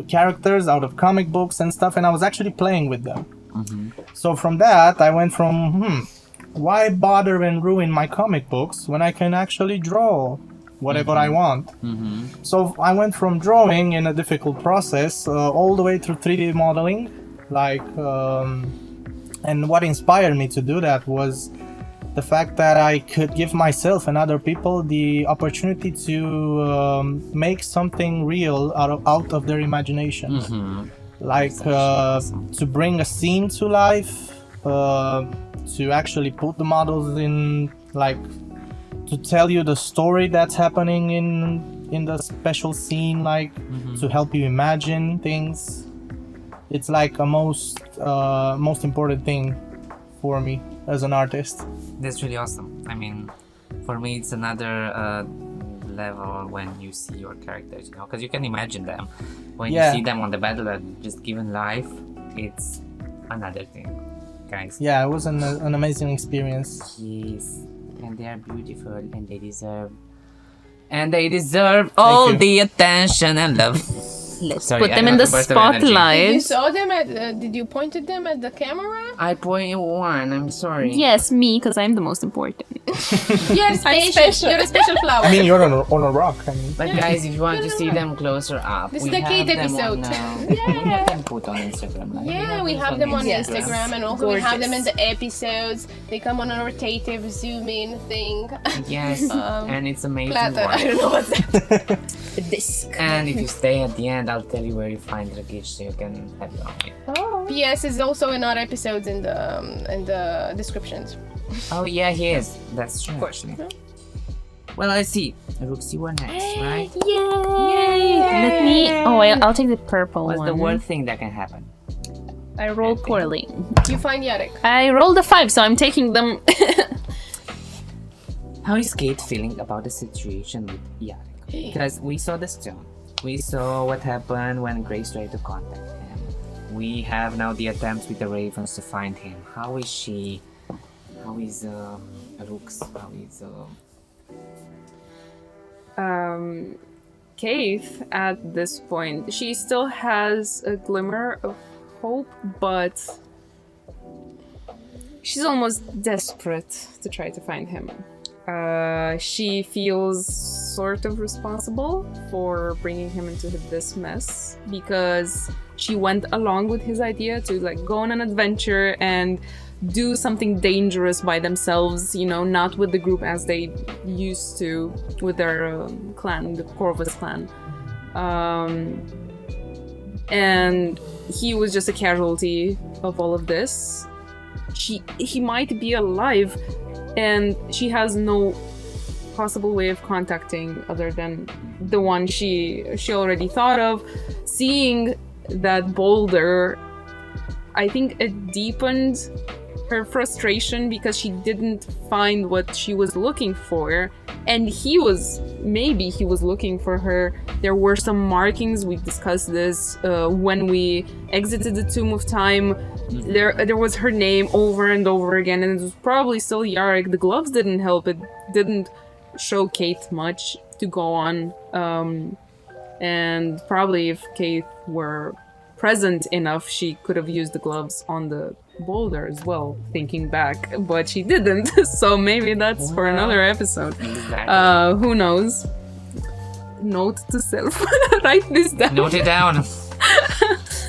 characters out of comic books and stuff, and I was actually playing with them. So from that, I went from why bother and ruin my comic books when I can actually draw whatever I want? So I went from drawing in a difficult process all the way through 3D modeling, like, and what inspired me to do that was the fact that I could give myself and other people the opportunity to make something real out of their imagination, like to bring a scene to life, to actually put the models in, like, to tell you the story that's happening in the special scene, like to help you imagine things. It's like a most important thing for me as an artist. That's really awesome. I mean, for me, it's another level when you see your characters, you know, because you can imagine them. When you see them on the battlefield, just given life, it's another thing, guys. Yeah, it was an amazing experience. Yes, and they are beautiful, and they deserve all you. the attention and love. Let's Sorry, put I them have in the a burst of energy. Did you spotlight. saw them at? Did you point at them at the camera? I point one. I'm sorry. Yes, me, because I'm the most important. You're special. You're a special flower. I mean, you're on a rock. I mean, But guys, if you want to see them closer up, This we is the have Kate them episode. on, we have them put on Instagram. Like, Yeah, we have them on Instagram, and also we have them in Gorgeous. the episodes. They come on a rotative zoom in thing. Yes, and it's amazing. Platter, work. I don't know what's that. The disc. And if you stay at the end, I'll tell you where you find Dragic so you can have your own. PS is also in our episodes in the descriptions. Oh yeah, he is. That's true. Actually. Well, I see. Rooks, you were next, right? Yay! Let me. Oh, I'll take the purple What's one. the worst thing that can happen? I rolled poorly. You find Yarek. I rolled a 5, so I'm taking them. How is Kate feeling about the situation with Yarek? Because we saw the stone. We saw what happened when Grace tried to contact him. We have now the attempts with the Ravens to find him. How is she? How is Rooks? How is Kate, at this point, she still has a glimmer of hope, but she's almost desperate to try to find him. She feels sort of responsible for bringing him into this mess because she went along with his idea to like go on an adventure and do something dangerous by themselves, you know, not with the group as they used to with their clan, the Corvus clan. And he was just a casualty of all of this. He might be alive, and she has no possible way of contacting other than the one she already thought of. Seeing that boulder, I think it deepened her frustration because she didn't find what she was looking for, and maybe he was looking for her. There were some markings, we discussed this when we exited the Tomb of Time. There was her name over and over again, and it was probably still Yarrick. The gloves didn't help, it didn't show Kate much to go on, and probably if Kate were present enough, she could have used the gloves on the boulder as well, thinking back, but she didn't. So maybe that's for another episode. Exactly. Who knows? Note to self. Write this down. Note it down. Note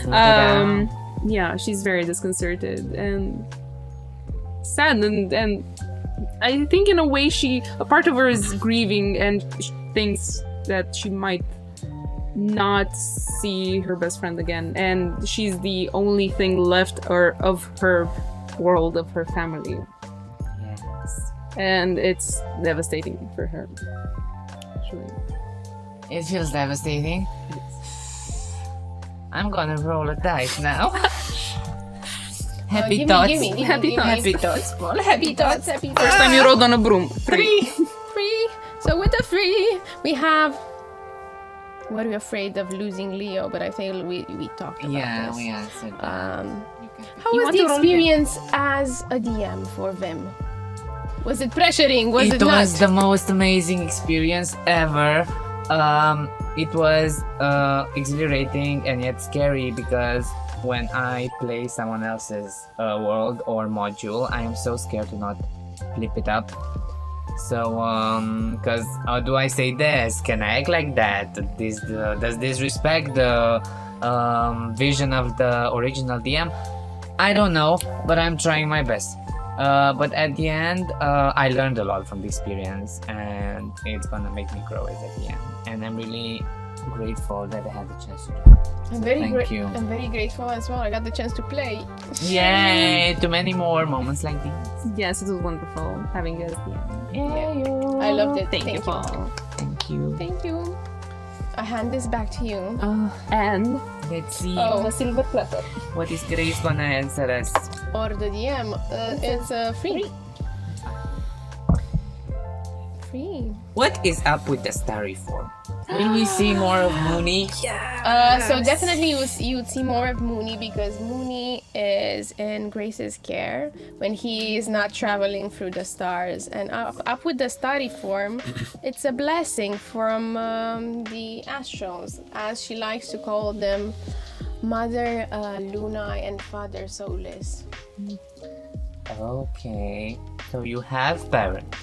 it down. Yeah, she's very disconcerted and sad, and I think in a way a part of her is grieving and thinks that she might not see her best friend again, and she's the only thing left of her world, of her family. Yes. And it's devastating for her, actually. It feels devastating. I'm gonna roll a dice now. Happy thoughts. Happy thoughts. Happy thoughts, Paul. Happy thoughts. Happy First time you rolled on a broom. 3. 3. So with the 3, we have. Were we afraid of losing Leo? But I think we talked about Yeah, this. we answered that. How You was want the to roll experience as a DM for VIM? Was it pressuring? Was it was not? the most amazing experience ever. It was exhilarating and yet scary because when I play someone else's world or module, I am so scared to not flip it up. So, because how do I say this? Can I act like that? Does this respect the vision of the original DM? I don't know, but I'm trying my best. But at the end, I learned a lot from the experience, and it's gonna make me grow as a DM. And I'm really grateful that I had the chance to do it. Thank you. I'm very grateful as well. I got the chance to play. Yay! To many more moments like these. Yes, it was wonderful having you as the I loved it. Thank you, Paul. Thank you. Thank you. I hand this back to you. And Let's see. the silver platter. What is Grace gonna answer us? Or the DM. It's free. Free. What is up with the starry form? Will we see more of Mooney? So definitely you would see more of Mooney because Mooney is in Grace's care when he is not traveling through the stars. And up with the starry form, it's a blessing from the Astrals, as she likes to call them, Mother Luna and Father Solus. Okay. So you have parents.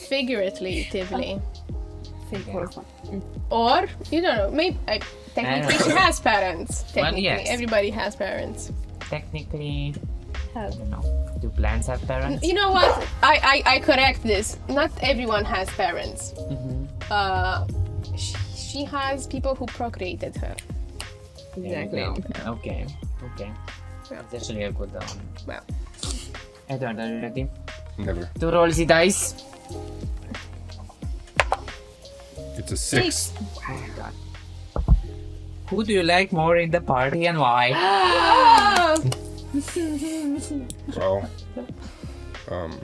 Figuratively. Or, you don't know, maybe technically she has parents. Technically, yes. everybody has parents. Technically, I don't know. Do plants have parents? You know what? I correct this. Not everyone has parents. She has people who procreated her. Exactly. Okay. That's actually a good one. Well, Edward, are you ready? Never. To roll the dice. It's a 6. Oh my god. Who do you like more in the party and why? Well,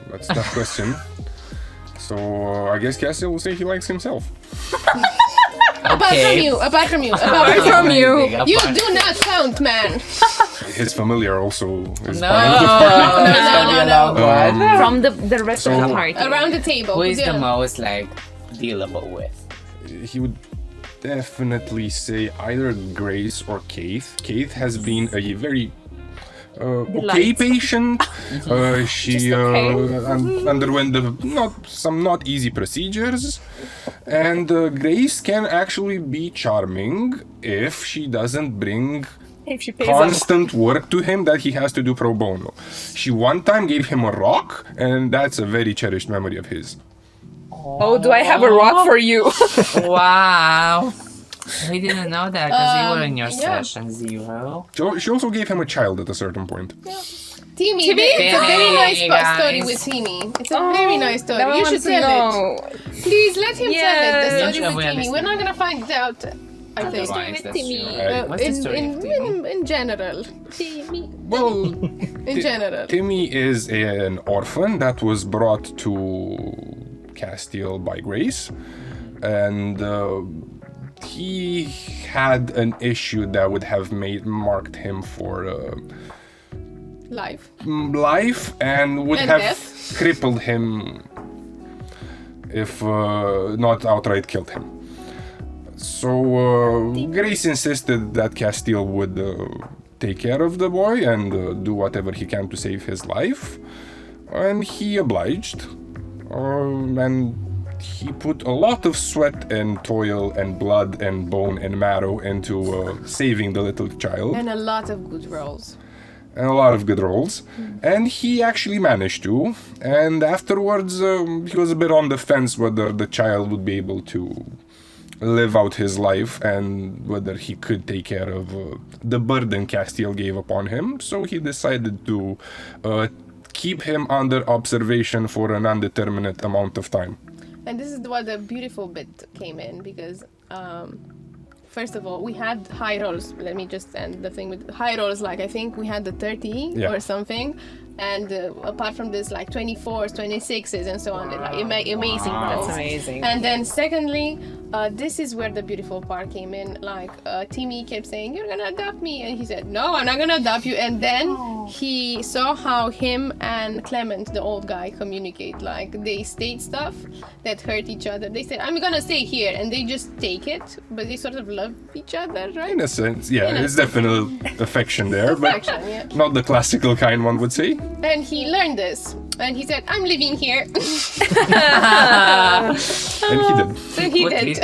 that's a tough question. So I guess Cassie will say he likes himself. apart from you. You do not count, man. His familiar also is No. part of the party. No. From the rest of the party. Around the table. Who is the Yeah. most like dealable with? He would definitely say either Grace or Keith. Keith has been a very okay patient. She underwent some not easy procedures, and Grace can actually be charming if she doesn't bring If she pays up. constant work to him that he has to do pro bono. She one time gave him a rock, and that's a very cherished memory of his. Oh, do I have a rock for you? Wow. We didn't know that because you were in your session 0. She also gave him a child at a certain point. Timmy, it's a very nice Hey, story guys. with Timmy. It's a very nice story. Now I You want should to tell it. know. Please let him tell it. The story Ghencioiu, with Timmy. understand. We're not gonna find it out. I think. Otherwise, that's Timmy? true. What's the story of Timmy? In general. Well, In general. Timmy is an orphan that was brought to Castile by Grace, and he had an issue that would have marked him for Live. life and would And have death. crippled him if not outright killed him. So Grace insisted that Castile would take care of the boy and do whatever he can to save his life, and he obliged. And he put a lot of sweat and toil and blood and bone and marrow into saving the little child. And a lot of good roles. And a lot of good roles. And he actually managed to. And afterwards, he was a bit on the fence whether the child would be able to live out his life and whether he could take care of the burden Castile gave upon him. So he decided to keep him under observation for an undeterminate amount of time. And this is what the beautiful bit came in because, first of all, we had high rolls. Let me just end the thing with high rolls. Like I think we had the 30 Yeah. or something, and apart from this, like 24s, 26s, and so on. Like amazing rolls. That's amazing. And then secondly, this is where the beautiful part came in. Like Timmy kept saying, "You're gonna adopt me," and he said, "No, I'm not gonna adopt you." And then he saw how him and Clement, the old guy, communicate. Like they state stuff that hurt each other. They said, "I'm gonna stay here," and they just take it, but they sort of love each other, right? In a sense, yeah, In a there's definitely affection there, Affection, but yeah. not the classical kind, one would say. And he learned this, and he said, "I'm living here." And he did. So he Put did.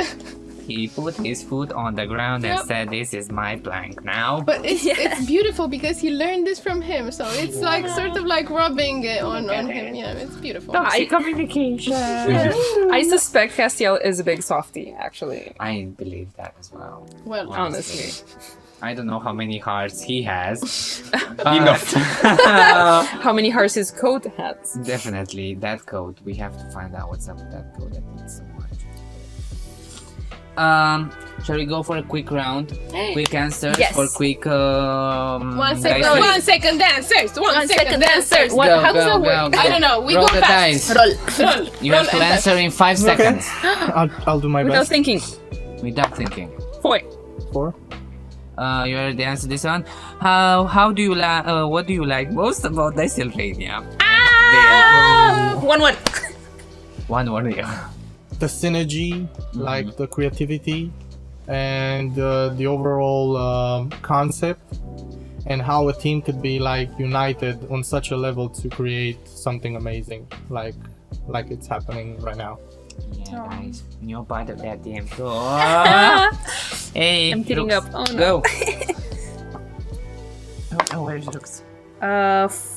He put his foot on the ground and Yep. said, "This is my plank now." But it's beautiful because he learned this from him, so it's like sort of like rubbing it on him. Yeah, it's beautiful. Communication. I suspect Castiel is a big softie, actually. I believe that as well. Well, Honestly. I don't know how many hearts he has. Enough. How many hearts his coat has? Definitely, that code. We have to find out what's up with that code. That means so much. Shall we go for a quick round? Quick answers Yes. for quick. 1 second, dice. 1 second dancers, 1 second dancers. What? Go, How does go, that work? go, I don't know. We Roll go the fast. dice. Roll. You have to answer in 5 seconds I'll do my Without best. thinking. without thinking. 4. 4. You already answered this one. How do you what do you like most about Dicesylvania? One word. One word, yeah. The synergy, like the creativity, and the overall concept, and how a team could be like united on such a level to create something amazing, like it's happening right now. Yeah, guys, you're part of that team too. Hey, I'm tearing Rux, up. Oh, no. Go. Where's Rux?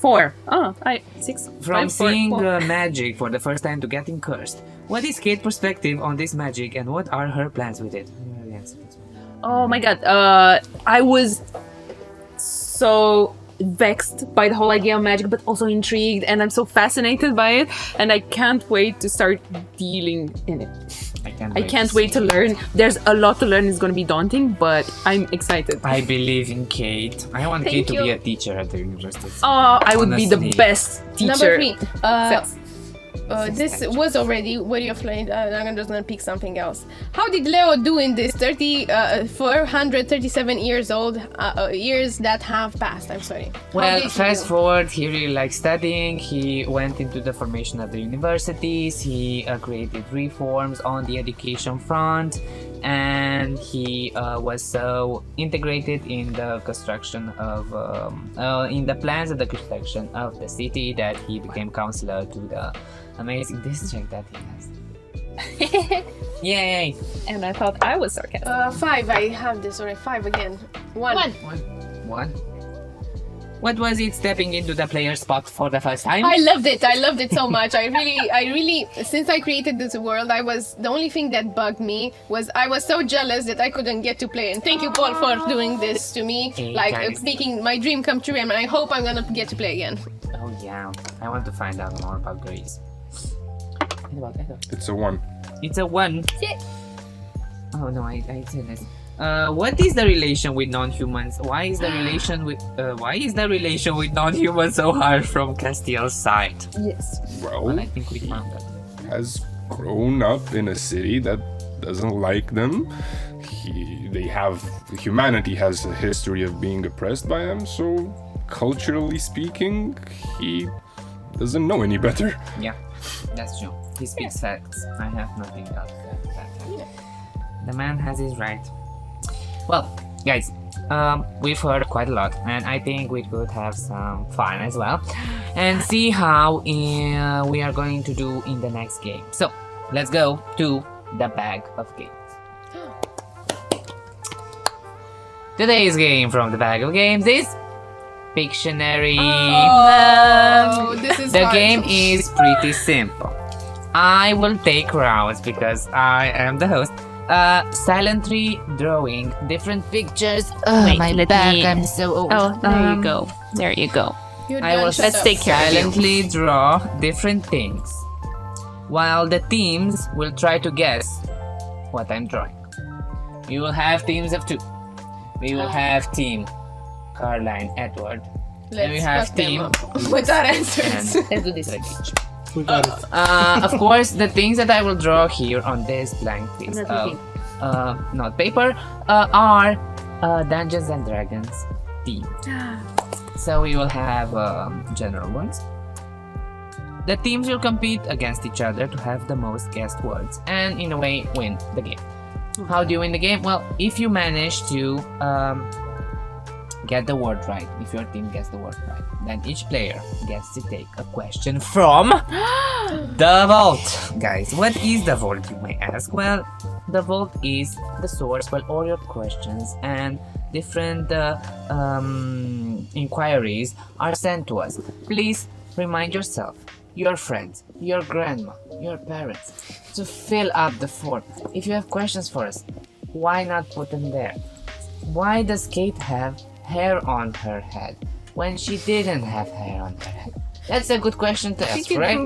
4. Oh, 6. From 5, 4, seeing 4. magic for the first time to getting cursed, what is Kate's perspective on this magic and what are her plans with it? You already answered this one. Oh my god. I was so vexed by the whole idea of magic, but also intrigued, and I'm so fascinated by it, and I can't wait to start dealing in it. I can't wait to learn. There's a lot to learn. It's going to be daunting, but I'm excited. I believe in Kate. I want Thank Kate to be you. a teacher at the university. Oh, I would be the Honestly. best teacher. Number 3. Yes. This was already Wordy of Flame. I'm just gonna pick something else. How did Leo do in this 437 years old years that have passed? I'm sorry. How Well, did he fast do? forward, he really liked studying. He went into the formation of the universities. He created reforms on the education front, and he was so integrated in the construction of, in the plans of the construction of the city that he became counselor to the amazing district that he has. Yay! And I thought I was sarcastic. 5. I have this already. 5 again. 1. What? What was it stepping into the player spot for the first time? I loved it. I loved it so much. I really, since I created this world, the only thing that bugged me was I was so jealous that I couldn't get to play. And thank you, Paul, for doing this to me. Hey, Like, guys. making my dream come true. And I hope I'm gonna get to play again. Oh yeah, I want to find out more about Greece. It's a 1. It's a 1. Yeah. Oh no, I said this. What is the relation with non-humans? Why is the relation with non-humans so hard from Castiel's side? Yes. Well, I think we found that. Has grown up in a city that doesn't like them. Humanity has a history of being oppressed by them, so culturally speaking, he doesn't know any better. Yeah, that's true. He speaks facts. I have nothing else to add to that. The man has his right. Well, guys, we've heard quite a lot, and I think we could have some fun as well, and see how we are going to do in the next game. So, let's go to the bag of games. Today's game from the bag of games is Pictionary. Oh, this is The hard. game is pretty simple. I will take rounds because I am the host. Silently drawing different pictures. My back, I'm so old. Oh, there you go. There you go. You're I done, will shut Let's up. take care of you. silently draw different things, while the teams will try to guess what I'm drawing. We will have teams of 2. We will have team Karla and Edward. And we Let's have fuck them team up with our answers. and Let's do this. We got it. of course, the things that I will draw here on this blank piece Not of looking. not paper are Dungeons and Dragons theme. So we will have general ones. The teams will compete against each other to have the most guessed words and in a way win the game. How do you win the game? Well, if you manage to get the word right, if your team gets the word right, then each player gets to take a question from the vault. Guys, what is the vault, you may ask? Well, the vault is the source where all your questions and different inquiries are sent to us. Please remind yourself, your friends, your grandma, your parents to fill up the form. If you have questions for us, why not put them there? Why does Kate have hair on her head when she didn't have hair on her head? That's a good question to ask, right?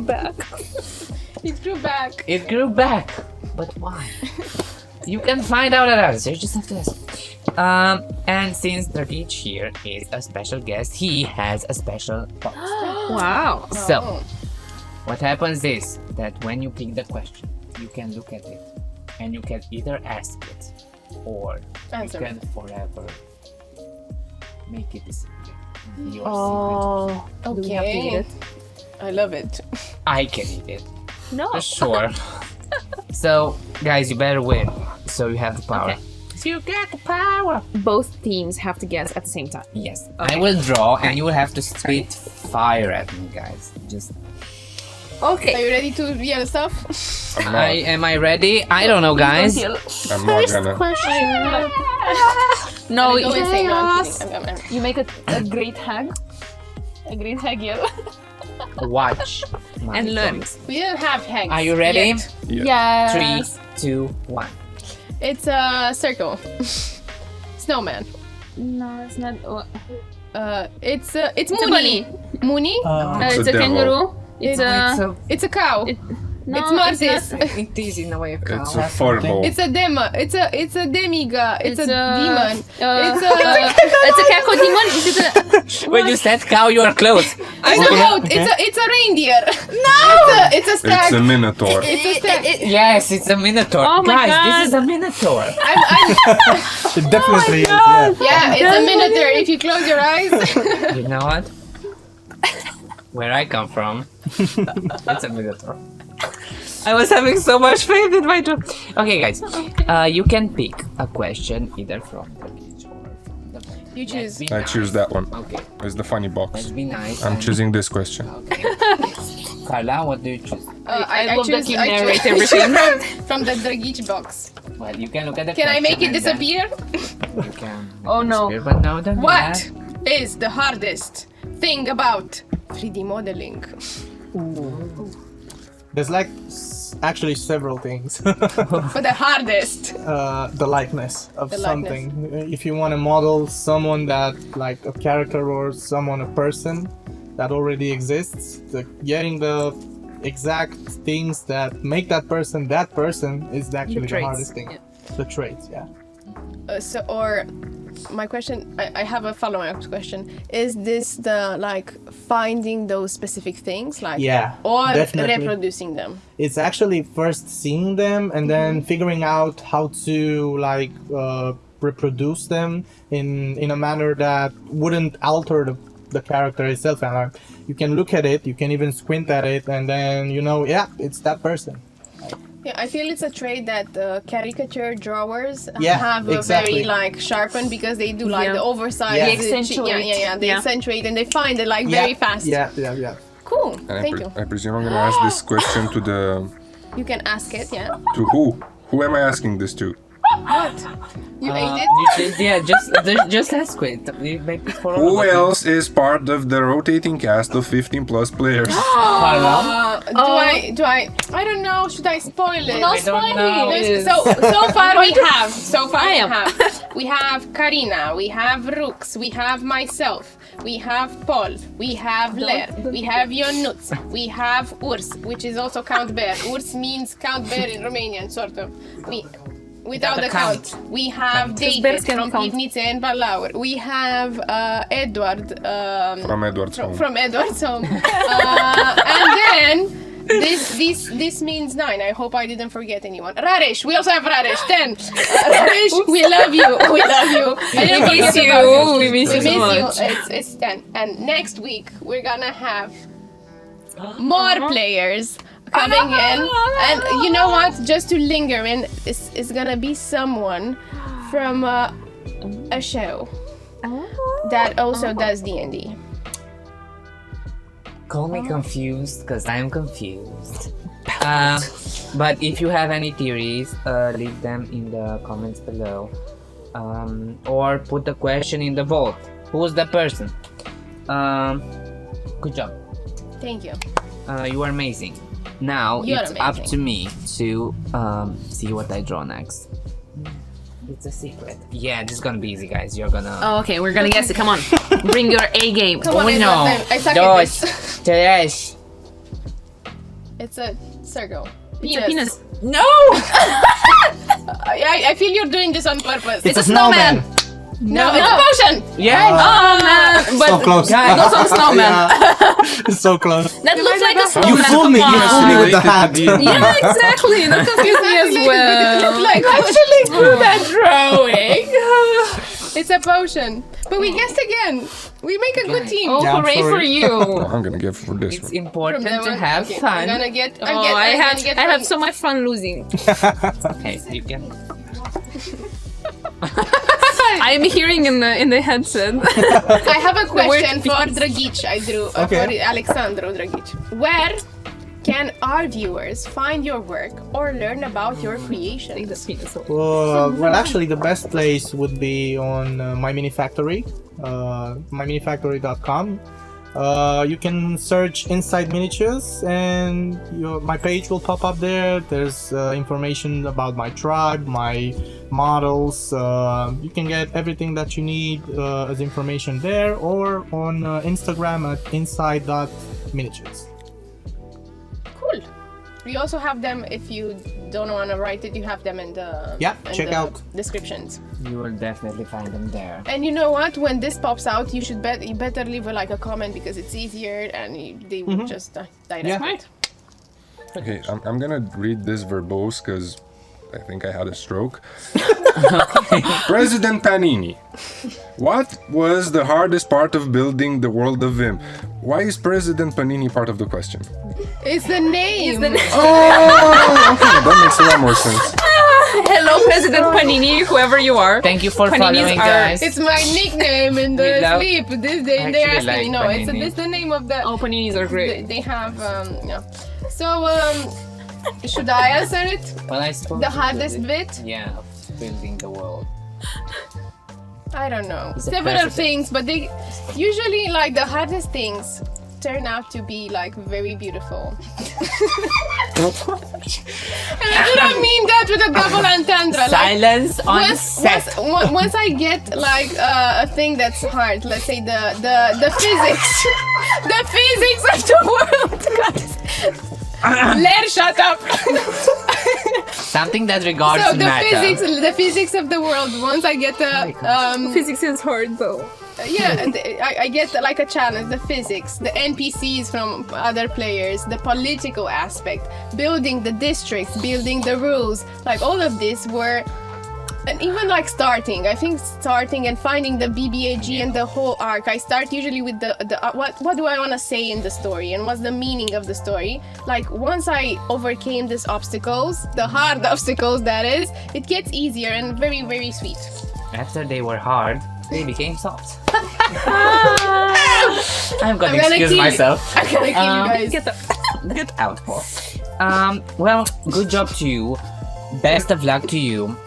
It grew back. It grew back, but why? You can find out that answer, you just have to ask. And since Dragic here is a special guest, he has a special box. Wow. So, what happens is that when you pick the question, you can look at it and you can either ask it or Answer you can forever make it disappear. Your Oh. Okay. Do we have to eat it? I love it. secret. I can eat it. No. For sure. So, guys, you better win. So you have the power. Okay. So you get the power. Both teams have to guess at the same time. Yes. Okay. I will draw and you will have to spit fire at me, guys. Just Are Okay. you ready to yell stuff? I'm not. am I ready? I don't know, guys. I'm not gonna. No, Go insane. No, I'm kidding. I'm you make a great hag. A great hag yell. Watch. my And learn. voice. We didn't have hags. Are you ready? yet. Yeah. 3, 2, 1. It's a circle. Snowman. No, it's not. It's It's a Mooney. bunny. Mooney? It's It's a a devil. kangaroo. It's a. It's a cow. No, it's Martis. It is in a way of It's a furball. It's a demo. It's a demigod. It's a demon. It's a It's a caco demon. Is it a? When you said cow, you are close. it's a goat. It's a reindeer. No. It's a stag. It's a minotaur. It's a stag. Yes, it's a minotaur. Oh my Guys, God. this is a minotaur. It definitely is, yeah. Yeah, it's a minotaur. If you close your eyes. You know what? Where I come from, it's a minotaur. I was having so much faith in my job. Okay, guys, you can pick a question either from the cage or from the board. You choose. Let's be I choose that one. Okay, It's the funny let's box. be nice. I'm and- choosing this question. Okay. Karla, what do you choose? I love that you I narrate choose everything. from the Dragic box. Well, you can look at the Can I make question it and then disappear? You can Oh, no. disappear, but no, don't do What that. is the hardest thing about 3D modeling? There's like actually several things. For the hardest. The likeness of The something. If you want to model someone that, like a character or someone, a person that already exists, getting the exact things that make that person is actually the traits, hardest thing. yeah. The traits, yeah. My question, I have a follow-up question. Is this the like finding those specific things, like Yeah, or definitely. reproducing them? It's actually first seeing them and then figuring out how to like reproduce them in a manner that wouldn't alter the character itself. And like, you can look at it, you can even squint at it, and then yeah, it's that person. Yeah, I feel it's a trait that caricature drawers Yeah, have exactly. very like sharpened because they do like Yeah. the oversized. Yeah. They accentuate. They Yeah. accentuate and they find it like very fast. Yeah. Cool. And Thank you. I presume I'm gonna ask this question to the You can ask it. Yeah. to who? Who am I asking this to? What? You ate it? Just ask it. Make it for all Who of us. else is part of the rotating cast of 15 plus players? Karla? Do I? I don't know. Should I spoil it? No, I don't spoil know. it. So far we have. I am. We have Karina. We have Rux. We have myself. We have Paul. We have Ler. We have Ionuț. We have Urs, which is also Count Bear. Urs means Count Bear in Romanian, sort of. Without the count. We have David bears can from count. Pivnițe and Balaur. We have Edward From Edward's home. from Edward's home. And then this means 9. I hope I didn't forget anyone. Rareș. We also have Rareș. 10. Rareș, we love you. We love you. I didn't We miss forget you. about you. We miss you so much. It's 10. And next week we're gonna have more players coming in. And you know what? Just to linger in, it's gonna be someone from a show that also does D&D. Call me confused, because I'm confused. But if you have any theories, leave them in the comments below. Or put the question in the vote. Who's the person? Good job. Thank you. You are amazing. Now You're it's up amazing. to me to see what I draw next. It's a secret. Yeah, this is gonna be easy, guys. You're gonna... Oh, okay, we're gonna guess it. Come on. Bring your A game. Come on, Edward, Uno, then. I suck at dos, this. tres. It's a circle. It's a penis. No! I feel you're doing this on purpose. It's a snowman. No, it's a potion! Yeah! Oh man! But So close. Guys, not some snowman. Yeah. So close. That looks like a snowman. You fooled me. Come You on. fooled me with the hat. Yeah, exactly. That confused me as well. Like actually good at drawing. It's a potion. But we guessed again. We make a good team. Oh, Yeah, I'm hooray for sorry. you! I'm gonna give for this It's one. important From that to one? have Okay, fun. I'm gonna get. Oh, I have so much fun losing. Okay, so you can... I am hearing in the headset. I have a word question for Dragic. I drew Okay. for Alexandru Dragic. Where can our viewers find your work or learn about your creations? Well, actually, the best place would be on My Mini Factory, myminifactory.com. You can search Inside Miniatures, and my page will pop up there. There's information about my tribe, my models. You can get everything that you need as information there, or on Instagram at inside.miniatures. Cool. We also have them. If you don't want to write it, you have them in the in check the out. descriptions. You will definitely find them there. And you know what? When this pops out, you better leave a comment because it's easier and they will just direct Yeah. it. Okay, I'm gonna read this verbose because I think I had a stroke. President Panini. What was the hardest part of building the world of VIM? Why is President Panini part of the question? It's the name. Oh, okay, that makes a lot more sense. Hello, President Panini, whoever you are. Thank you for Paninis following, are- guys. It's my nickname in the We love- sleep. They actually asked like me. No, panini. it's the name of the. Oh, paninis are great. They have yeah. So should I answer it? Well, I suppose The it hardest is- bit? Yeah, of building the world. I don't know. He's a Several president. things, but they usually like the hardest things turn out to be like very beautiful. And I do not mean that with a double entendre. Silence on set. Once I get like a thing that's hard, let's say the physics, the physics of the world. Blair, shut up. Something that regards So the matter. physics of the world. Once I get the Physics is hard though. yeah, I get like a challenge. The physics, the NPCs from other players, the political aspect, building the districts, building the rules, like all of this were. And even like starting and finding the BBAG and the whole arc. I start usually with the what do I want to say in the story and what's the meaning of the story. Like once I overcame these obstacles, the hard obstacles that is, it gets easier and very, very sweet. After they were hard, they became soft. I'm gonna I'm gonna excuse kill you. myself. I'm gonna kill you guys. Get out, Paul. Well, good job to you. Best of luck to you.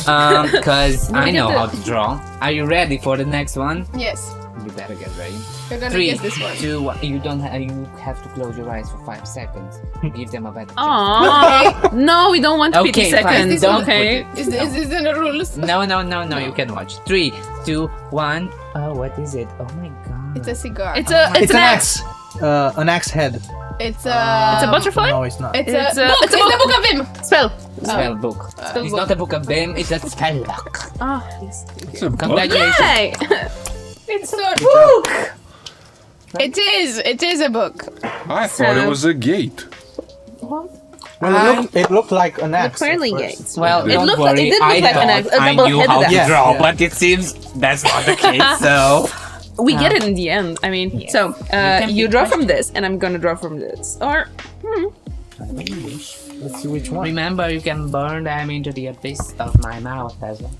Cause I know how to draw. Are you ready for the next one? Yes, You better get ready. you're gonna 3, guess this one. 2, 1. You don't. You have to close your eyes for 5 seconds. Give them a better. Aww. No, we don't want 50 Okay, fine. seconds. Don't Okay. put Is this in the rules? No. You can watch. 3, 2, 1. Oh, what is it? Oh my god. It's a cigar. It's It's an an axe. axe. An axe head. It's It's a butterfly. No, it's not. It's It's a a- book. it's a It's the book. book of Vim. Spell. Spell book. It's not a book of BIM, it's a spell book. Oh, yes. It's a book. Congratulations. Hey. It's a book. It is a book. I thought it was a gate. Well, it looked like an axe. Clearly at first. gates. Well, It don't looked like- worry. it did look I like an thought axe, a I knew double-headed how to axe. draw, Yeah. but it seems that's not the case. So We get it in the end. I mean, Yes. so can you pick draw from this, and I'm gonna draw from this. Or Let's see which one. remember, you can burn them into the abyss of my mouth as well.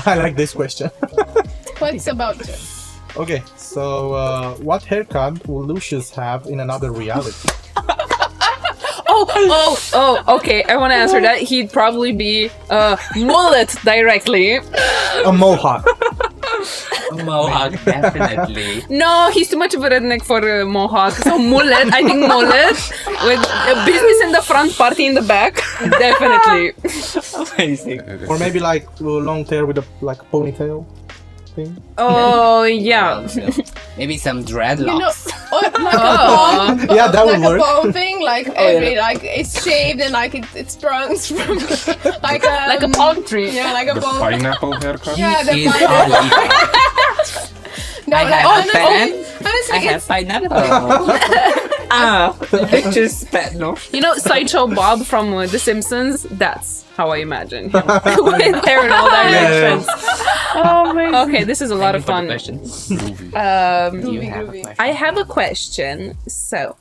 I like this question. What's about to? Okay, so what haircut will Lucius have in another reality? okay. I want to answer that. He'd probably be mullet directly. A mohawk. Mohawk, definitely. No, he's too much of a redneck for mohawk. So mullet, I think mullet with a business in the front, party in the back. Definitely. Amazing. Or maybe like long hair with a like ponytail thing. Oh yeah. Maybe some You know, dreadlocks. or like Oh. a bomb, Yeah, that would like work. a bomb thing, like every like it's shaved and like it sprungs from like a palm tree. Yeah, like a The bomb. pineapple haircut? Yeah, the Is pineapple. No, I like, have a pen. honestly, I have it's pineapple. Just spat, no? You know, Sideshow Bob from The Simpsons? That's how I imagine him. With hair in all directions. Oh my. Okay, this is a lot of fun. Question. Movie. Do you have a question? I have a question. So,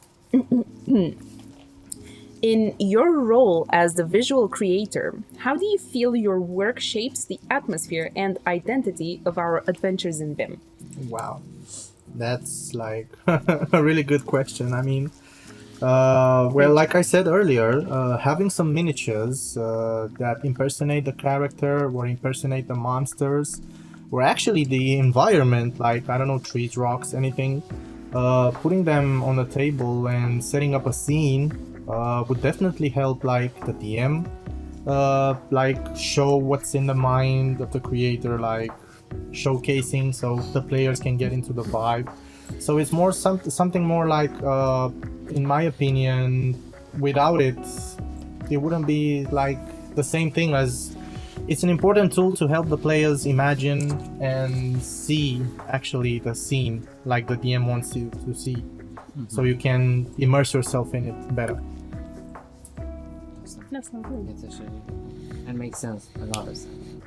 in your role as the visual creator, how do you feel your work shapes the atmosphere and identity of our adventures in VIM? Wow, that's like a really good question. I mean, well, like I said earlier, having some miniatures that impersonate the character or impersonate the monsters, or actually the environment, like, I don't know, trees, rocks, anything, putting them on the table and setting up a scene would definitely help, like, the DM, like, show what's in the mind of the creator, like, showcasing so the players can get into the vibe. So it's more something more like, in my opinion, without it, it wouldn't be like the same thing. As it's an important tool to help the players imagine and see actually the scene like the DM wants you to see, so you can immerse yourself in it better. That's not good. It's actually, that makes sense. A lot of sense.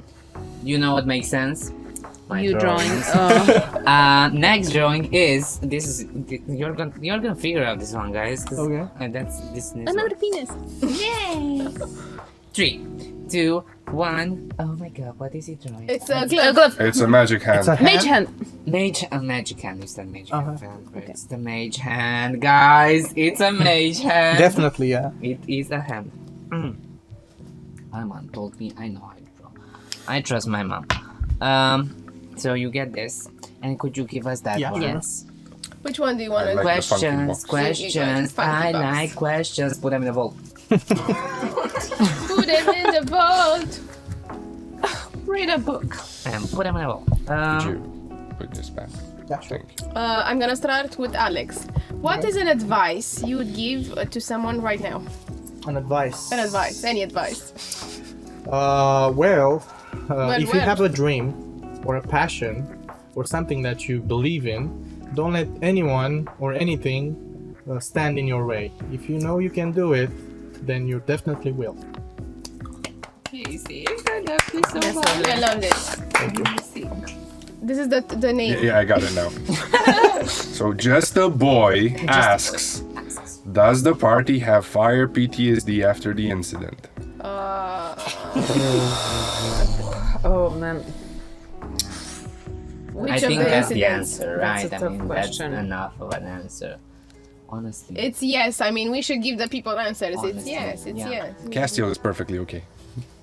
You know what makes sense? My You drawing. drawings. Next drawing is you're gonna figure out this one, guys. Okay. And that's this next Another one. penis. Yay! 3, 2, 1. Oh my god, what is he drawing? It's a A glove. glove. It's a magic hand. It's a Mage hand. hand. Magic hand. It's the magic Uh-huh. hand. It's the mage hand, guys. It's a mage hand. Definitely, yeah. It is a hand. My mom told me I know how to draw. I trust my mom. So you get this, and could you give us that Yeah. one? Yes. Which one do you want I to like the funky Questions, box. questions. Funky I box. like questions. Put them in the vault. put them in the vault? Read a book and put them in the vault. Could you put this back? Yeah, sure. Thank you. I'm gonna start with Alex. What is an advice you would give to someone right now? An advice. An advice, any advice. Well, if you well. have a dream or a passion or something that you believe in, don't let anyone or anything stand in your way. If you know you can do it, then you definitely will. Casey, I love you so much. I loved it. This is the name. Yeah, I got it now. So just a boy asks, does the party have fire PTSD after the incident? Oh man. Which I of think the that's the incidents? answer, That's right? a I tough mean, question. that's enough of an answer. Honestly. It's yes. I mean, we should give the people answers. It's Honestly, yes. It's yeah. yes. Castiel is perfectly okay.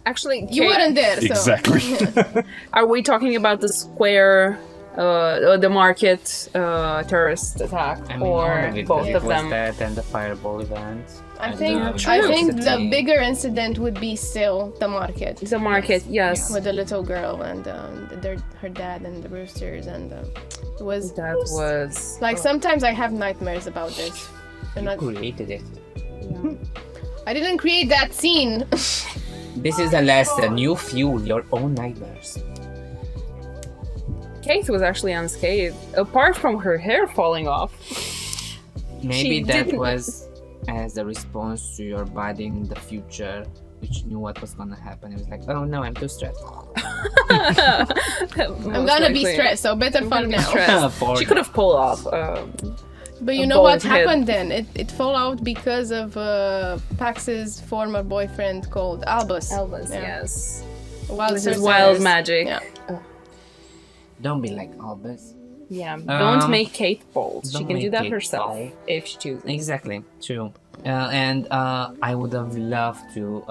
Actually, You weren't there, so. Exactly. Are we talking about the square, the market terrorist attack, I mean, or all of it, both it of was them? that and the fireball event. I and think the I think the electricity. bigger incident would be still the market. The market, yes. With the little girl and her dad and the roosters and it was That was like sometimes I have nightmares about this. And You created it. I didn't create that scene. This is a lesson. You fuel your own nightmares. Kate was actually unscathed, apart from her hair falling off. Maybe She that didn't- was as a response to your body in the future, which knew what was gonna happen. It was like, oh no, I'm too stressed. I'm gonna be stressed, so better fall now. For She could have pulled off. But you A know what bald head. happened then? It fell out because of Pax's former boyfriend called Albus. Elvis, Yeah. yes. Wild This is sorceress. wild magic. Yeah. Don't be like Albus. Yeah. Don't Um, make Kate bold. She don't can do make that Kate herself bold. if she chooses. Exactly, true. And I would have loved to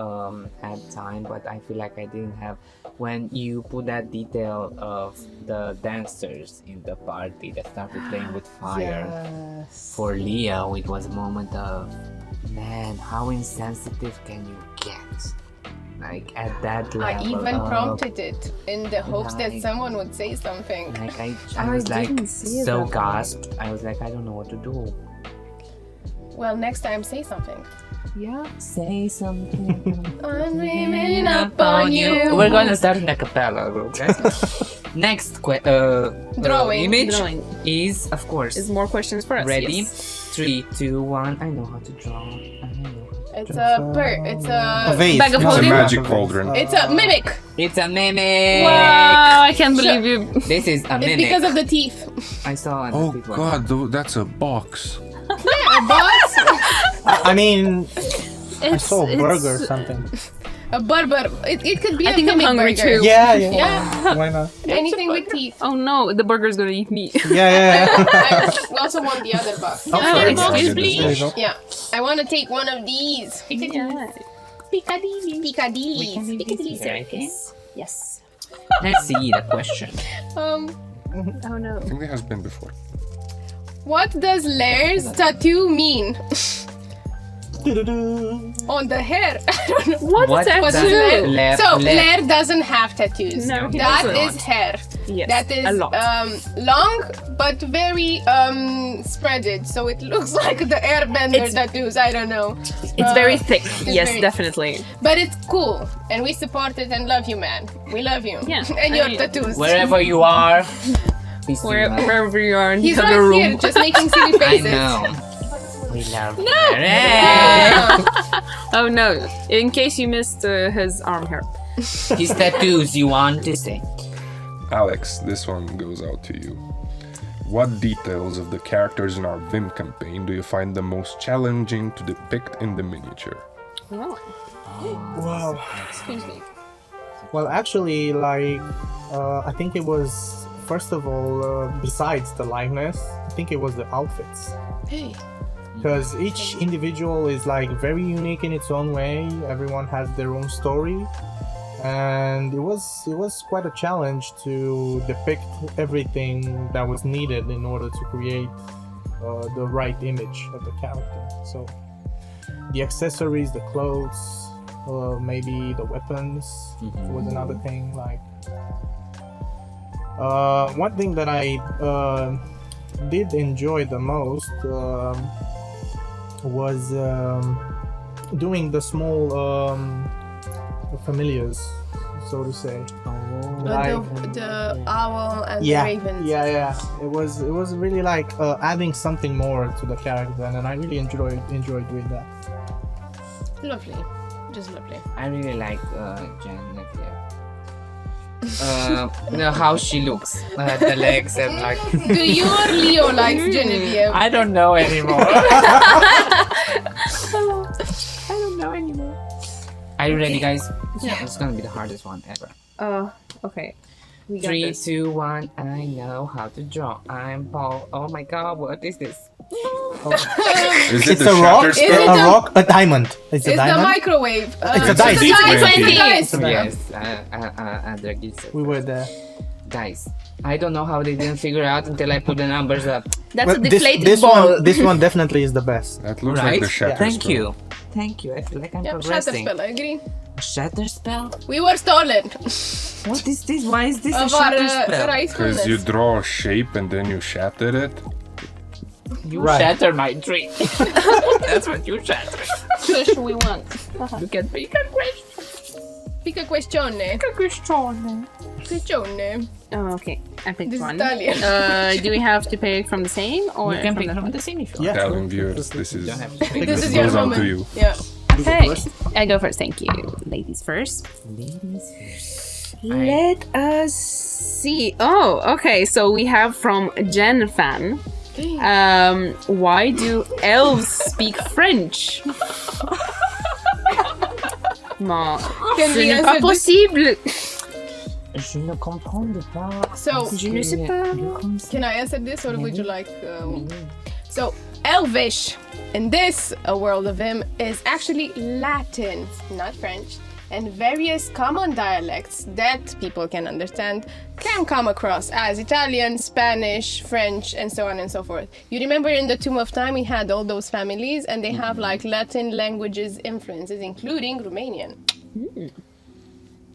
have time, but I feel like I didn't have. When you put that detail of the dancers in the party that started playing with fire, for Leo, it was a moment of, man, how insensitive can you get? Like at that level. I even of- prompted it in the hopes that like- someone would say something. Like I I was like didn't see it so that way. gasped. I was like, I don't know what to do. Well, next time say something. Yeah. Say something. I'm dreaming up on you. We're gonna start in a cappella group, guys. Next Drawing. image Drawing. is, of course, Is more questions for us. ready. Yes. 3, 2, 1. I know how to draw. I know. It's a it's A a vase. Bag of not It's a holding? magic vase. cauldron. it's a mimic. It's a mimic. Wow, I can't believe you. This is a It's mimic. because of the teeth. I saw it. Oh god, that's a box. Yeah, a box, I mean, I It's, saw a burger or it's- something. a burger. It could be I a think I'm mimic hungry burger. too. Yeah. Yeah. Why not? Anything with teeth. Oh no, the burger's gonna eat me. Yeah. I also want the other box. Oh, Other sorry. box, There you please. go. Yeah, I want to take one of these. Yeah. Piccadilly. Circus. Yes. Let's see the question. Oh no. I think there has been before. What does Lair's tattoo mean? Doo-doo-doo. On the hair. I don't know. What What is What's that? does Lair? Lair- So Lair- Lair doesn't have tattoos. No, he That doesn't. is hair. Yes. That is a lot. long but very spreaded, so it looks like the airbender It's- tattoos. I don't know. It's very thick. Yes, very- definitely. But it's cool, and we support it and love you, man. We love you. Yeah, and I your mean, tattoos. Wherever you are, please do not. Wherever you are in He's the right other room. here, just making silly I faces. know. We love No. Rareș. Oh no! In case you missed his arm hair. His tattoos, you want to say? Alex, this one goes out to you. What details of the characters in our VIM campaign do you find the most challenging to depict in the miniature? Oh, Wow. excuse me. Well, actually, like, I think it was, first of all, besides the likeness, I think it was the outfits. Hey. Because each individual is, like, very unique in its own way. Everyone has their own story. And it was quite a challenge to depict everything that was needed in order to create the right image of the character. So, the accessories, the clothes, maybe the weapons was another thing. Like, one thing that I did enjoy the most was doing the small familiars, so to say. The owl and Yeah, the ravens. yeah. It was really like adding something more to the character, and I really enjoyed doing that. Lovely. Just lovely. I really like Janet. No, how she looks. The legs and like. Do you or Leo likes Genevieve? I don't know anymore. I don't know anymore. Are you ready, guys? Yeah. It's gonna be the hardest one ever. Okay. We got 3, this. 2, 1. I know how to draw. I'm Paul. Oh my God, what is this? Is it It's the a rock, shatter Is it spell? a rock, a diamond. It's a It's the diamond. microwave. It's a dice. It's a dice. Yes, Andrei. We were there. Guys, I don't know how they didn't figure out until I put the numbers up. That's Well, a deflated this ball. one, this one definitely is the best. That looks Right? like the shatter Thank spell. you. Thank you. I feel like I'm Yep, shatter progressing. spell, I agree. Shatter spell? We were stolen What is this? Why is this a of our shatter spell? Because you rightfulness. draw a shape and then you shatter it. You Right. shatter my dream. That's what you shatter. Push we want. You can pick a question. Pick a questione. Questione. Oh, okay. I picked This is one. Italian. Do we have to pick from the same or You can from pick the from the same if you want. Yeah. Telling viewers, this is You don't have to pick. This this is your goes out moment. to you. Yeah. Okay, I go first. Thank you. Ladies first. Let us see. Oh, okay. So we have from Jen Fan. Why do elves speak French? Ma, Can ce we n'est answer pas this? possible. Je ne comprends pas. So, Je ne sais pas. can I answer this or would you like... So, Elvish in this world of VIM is actually Latin, not French, and various common dialects that people can understand can come across as Italian, Spanish, French, and so on and so forth. You remember in the Tomb of Time we had all those families and they have like Latin languages influences, including Romanian.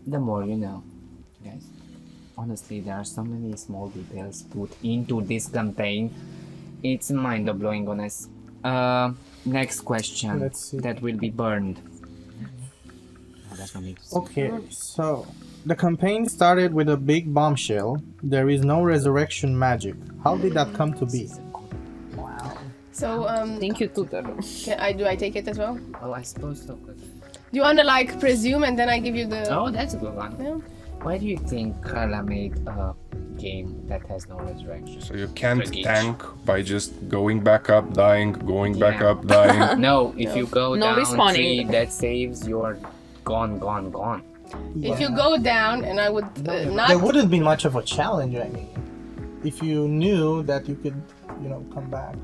The more you know, guys. Honestly, there are so many small details put into this campaign. It's mind-blowing, honest. Next question. Let's see. That will be burned. Oh, that's for me to say. Okay, so the campaign started with a big bombshell. There is no resurrection magic. How did that come to be? So, Thank you, Tutor. do I take it as well? Oh, I suppose so. Good. Do you want to like presume and then I give you the... Oh, that's a good one. Yeah. Why do you think Karla made a game that has no resurrection? So you can't Forgive. tank by just going back up, dying, going back Yeah. up, dying. No, if you go No down respawning. 3, that saves you're gone. If you go down, and I would not... There wouldn't be much of a challenge, I mean, if you knew that you could, come back.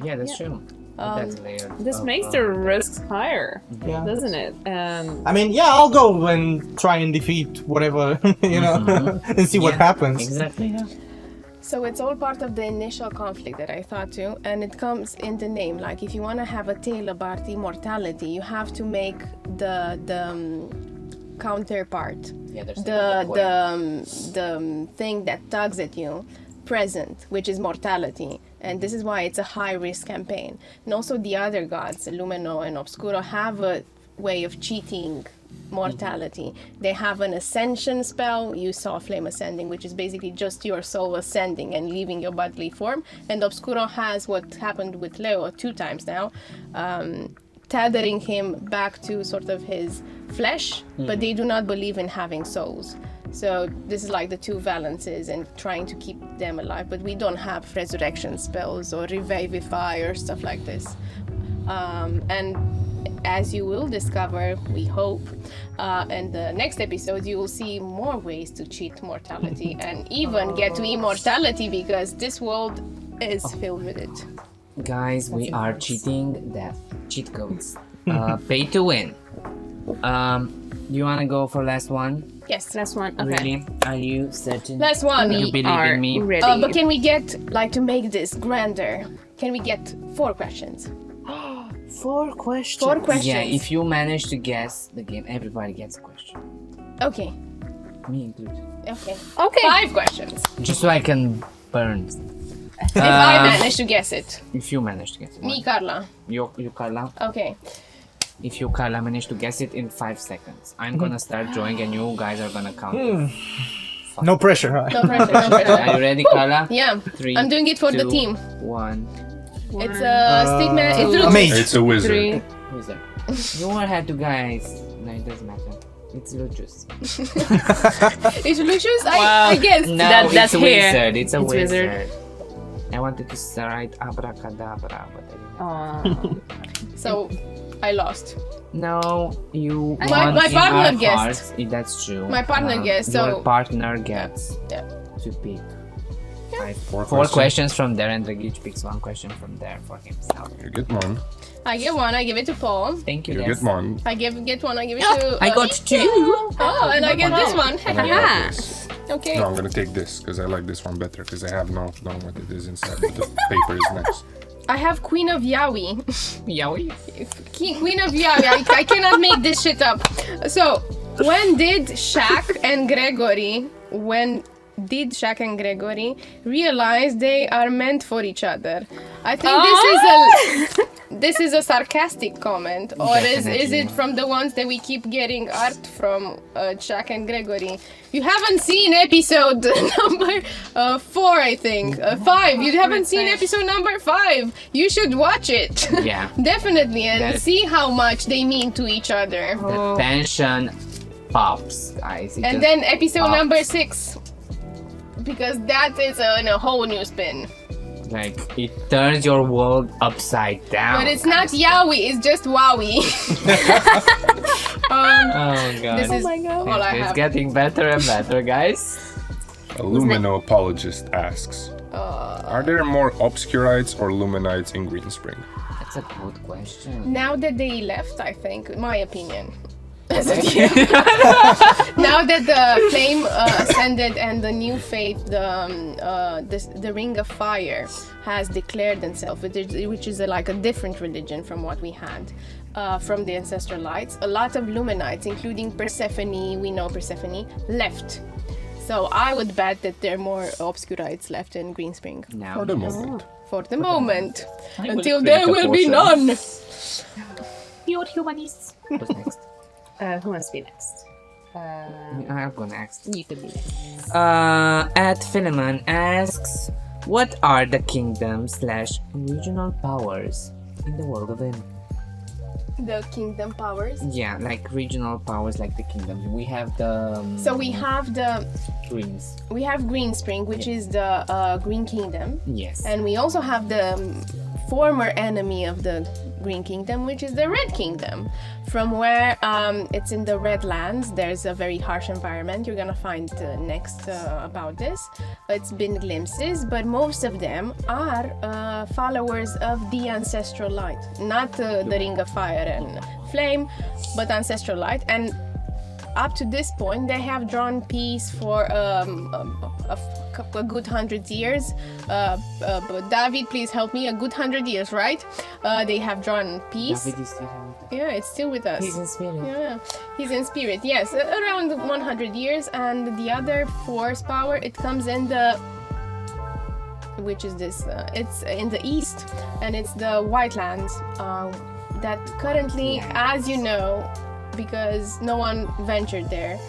Yeah, that's true. But that's layered. This of, makes the risks higher, Yeah. doesn't it? I mean, yeah, I'll go and try and defeat whatever, and see what happens. Exactly. Yeah. So it's all part of the initial conflict that I thought too, and it comes in the name. Like if you want to have a tale about immortality, you have to make the counterpart, Yeah, there's the thing that tugs at you, present, which is mortality. And this is why it's a high risk campaign. And also the other gods, Lumino and Obscuro, have a way of cheating mortality. They have an ascension spell. You saw Flame Ascending, which is basically just your soul ascending and leaving your bodily form. And Obscuro has what happened with Leo 2 times now, tethering him back to sort of his flesh, but they do not believe in having souls. So this is like the two valences and trying to keep them alive, but we don't have resurrection spells or revivify or stuff like this. And as you will discover, we hope, in the next episode, you will see more ways to cheat mortality and even get to immortality, because this world is filled with it. Guys, we are cheating death. Cheat codes. Pay to win. You wanna go for last one? Yes. Last one. Okay. Really? Are you certain? Last one. You believe Are in me? ready. But can we get, like, to make this grander, can we get 4 questions? 4 questions. 4 questions. Yeah, if you manage to guess the game, everybody gets a question. Okay. Me included. Okay. Okay. 5 questions. Just so I can burn. If I manage to guess it. If you manage to guess it. Me, Karla. You Karla. Okay. If you, Karla, manage to guess it in 5 seconds, I'm gonna start drawing and you guys are gonna count. No pressure, huh? No pressure, no pressure. Are you ready, Karla? Yeah. 3, I'm doing it for the 2, team. 1. It's a stigma. It's A mage. It's a wizard. 3. Who's that? You all have to, guys. No, it doesn't matter. It's Lucius. It's Lucius? Wow. I guess. No, That's it's a hair. wizard. It's a It's wizard. wizard. I wanted to write abracadabra, but I didn't. So, I lost. No, you My won in partner our guessed. hearts. My true. My partner guessed, Your so- partner gets Yeah. to pick. Four Four questions. questions from there, and Dragich picks 1 question from there for himself. You get one. I get 1, I give it to Paul. Thank you, You Des. get one. I get 1, I give it to... I got 2. Oh, and I get this one. And I got this. Okay. No, I'm gonna take this because I like this one better because I have no know what it is inside. But the paper is nice. I have Queen of Yaoi. Yowie. Queen of Yaoi. I cannot make this shit up. So, when did Shaq and Gregory realize they are meant for each other? I think this is a sarcastic comment, or is Definitely. it from the ones that we keep getting art from Shaq and Gregory? You haven't seen episode number 4, I think. 5. You haven't seen episode number 5. You should watch it. Yeah. Definitely, and That- see how much they mean to each other. The tension pops, guys. It And just then episode pops. number 6, because that is in a whole new spin. Like, it turns your world upside down. But it's not Yaoi, it's just Wowie. Oh god. This is all I It's have. getting better and better, guys. A Lumino apologist asks, are there more Obscurites or Luminites in Green Spring? That's a good question. Now that they left, I think, my opinion. Now that the flame ascended and the new faith, the Ring of Fire, has declared themselves, which is like a different religion from what we had from the ancestral lights. A lot of Luminites, including Persephone, we know Persephone, left. So I would bet that there are more Obscurites left in Green Spring. Now. For the moment. For the moment. I will Until take there the will be portion. none. Pure humanists. Who's next? Who wants to be next? I'll go next. You could be next. At Philemon asks, what are the kingdom/regional powers in the world of VIM? The kingdom powers. Yeah, like regional powers, like the kingdom. We have the So we have greens. we have Green Spring, which is the Green Kingdom, Yes. and we also have the former enemy of the Green Kingdom, which is the Red Kingdom. From where it's in the Red Lands, there's a very harsh environment. You're gonna find next about this. It's been glimpses, but most of them are followers of the Ancestral Light, not the Ring of Fire and Flame, but Ancestral Light. And up to this point, they have drawn peace for a good 100 years. But David, please help me. A good 100 years, right? They have drawn peace. David is still with us. Yeah, it's still with us. He's in spirit. Yeah, he's in spirit. Yes, around 100 years. And the other force power, it comes in the, which is this? It's in the east, and it's the White Lands. That currently, as you know, because no one ventured there,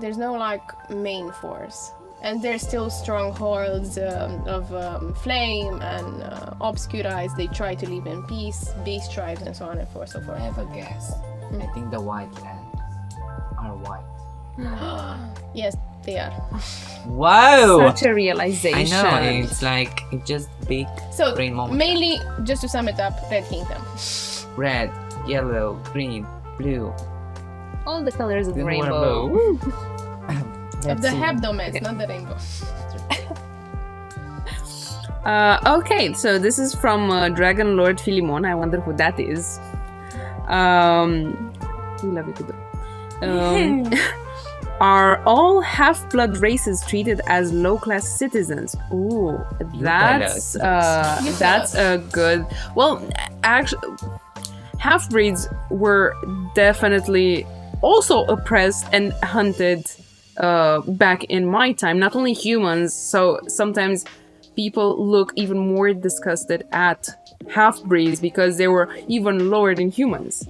there's no like main force, and there's still strongholds of flame and obscurites. They try to live in peace, beast tribes, and so on and so I forth. have a guess. I think the White Land. are white. Yes, they are. Wow! Such a realization. I know, it's like, it just big So, brain moment. mainly, just to sum it up, Red Kingdom. Red, yellow, green, blue. All the colors of the The rainbow. Of the hebdomades, not the rainbow. Okay, so this is from Dragon Lord Philemon. I wonder who that is. We love you too. Are all half-blood races treated as low-class citizens? Ooh, that's a good. Well, actually, half-breeds were definitely also oppressed and hunted back in my time. Not only humans, so sometimes people look even more disgusted at half-breeds because they were even lower than humans.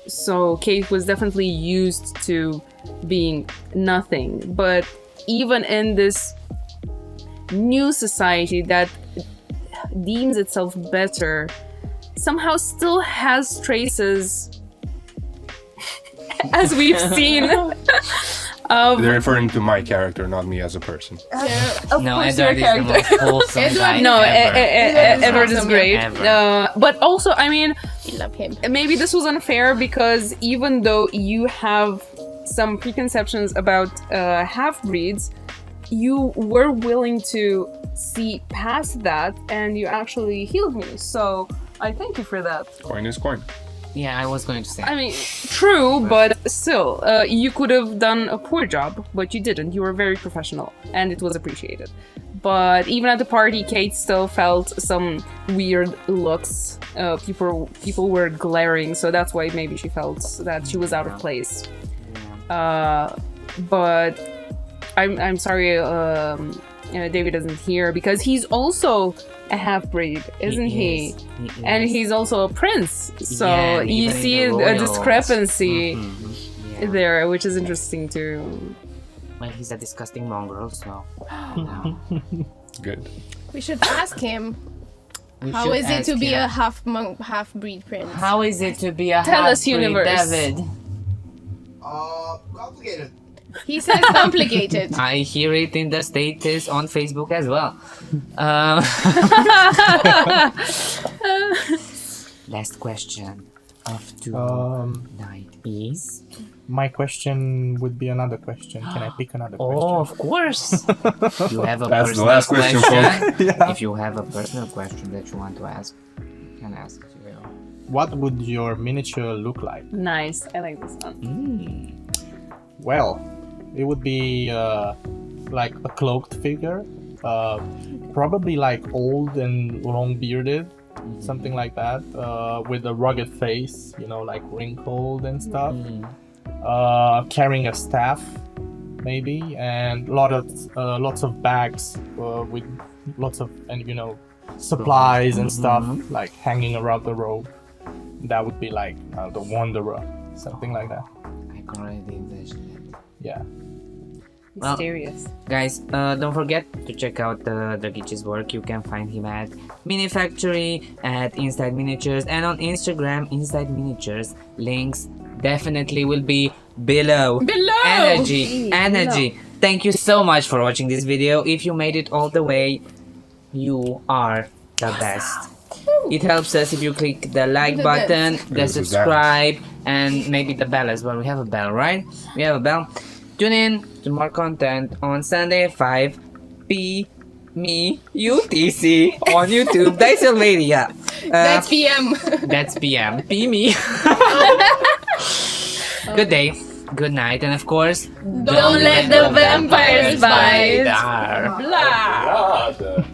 So Kate was definitely used to being nothing. But even in this new society that deems itself better, somehow still has traces, as we've seen, of... They're referring to my character, not me as a person. Of No, course, Edward your is the character. most wholesome guy No, ever. Edward is awesome, great. Ever. But also, I mean, I love him. maybe this was unfair because even though you have some preconceptions about half-breeds, you were willing to see past that and you actually healed me. So I thank you for that. Coin is coin. Yeah, I was going to say. I mean, true, but still, you could have done a poor job, but you didn't. You were very professional and it was appreciated. But even at the party, Kate still felt some weird looks. People were glaring, so that's why maybe she felt that she was out of place. But I'm sorry David isn't here because he's also a half-breed, isn't he? Is. He And is. he's also a prince. So Yeah, you even in see the a royals. discrepancy Yeah. there, which is interesting too. Well, he's a disgusting mongrel, so. Good. We should ask him. We How should is it to ask be him. a half-breed prince? How is it to be a Tell us, half-breed, universe. David? Complicated. He says complicated. I hear it in the status on Facebook as well. Last question of tonight is. My question would be another question. Can I pick another question? Oh, of course. You have a That's the personal last question, Yeah. If you have a personal question that you want to ask, you can ask. What would your miniature look like? Nice, I like this one. Well, it would be like a cloaked figure, probably like old and long bearded, something like that, with a rugged face, you know, like wrinkled and stuff. Carrying a staff, maybe, and lots of bags with lots of supplies and stuff like hanging around the robe. That would be like the Wanderer, something like that. I can already envision it. Yeah. Well, Mysterious. Guys, don't forget to check out Dragic's work. You can find him at Minifactory, at Inside Miniatures, and on Instagram, Inside Miniatures. Links definitely will be below. Energy. Thank you so much for watching this video. If you made it all the way, you are the best. It helps us if you click the like The button, best. the subscribe, and maybe the bell as well. We have a bell, right? We have a bell. Tune in to more content on Sunday at 5 p.m. UTC on YouTube. Dicesylvania. That's PM. That's PM. P.me. Good day, good night, and of course, Don't let the vampires bite. Dar. Blah. God.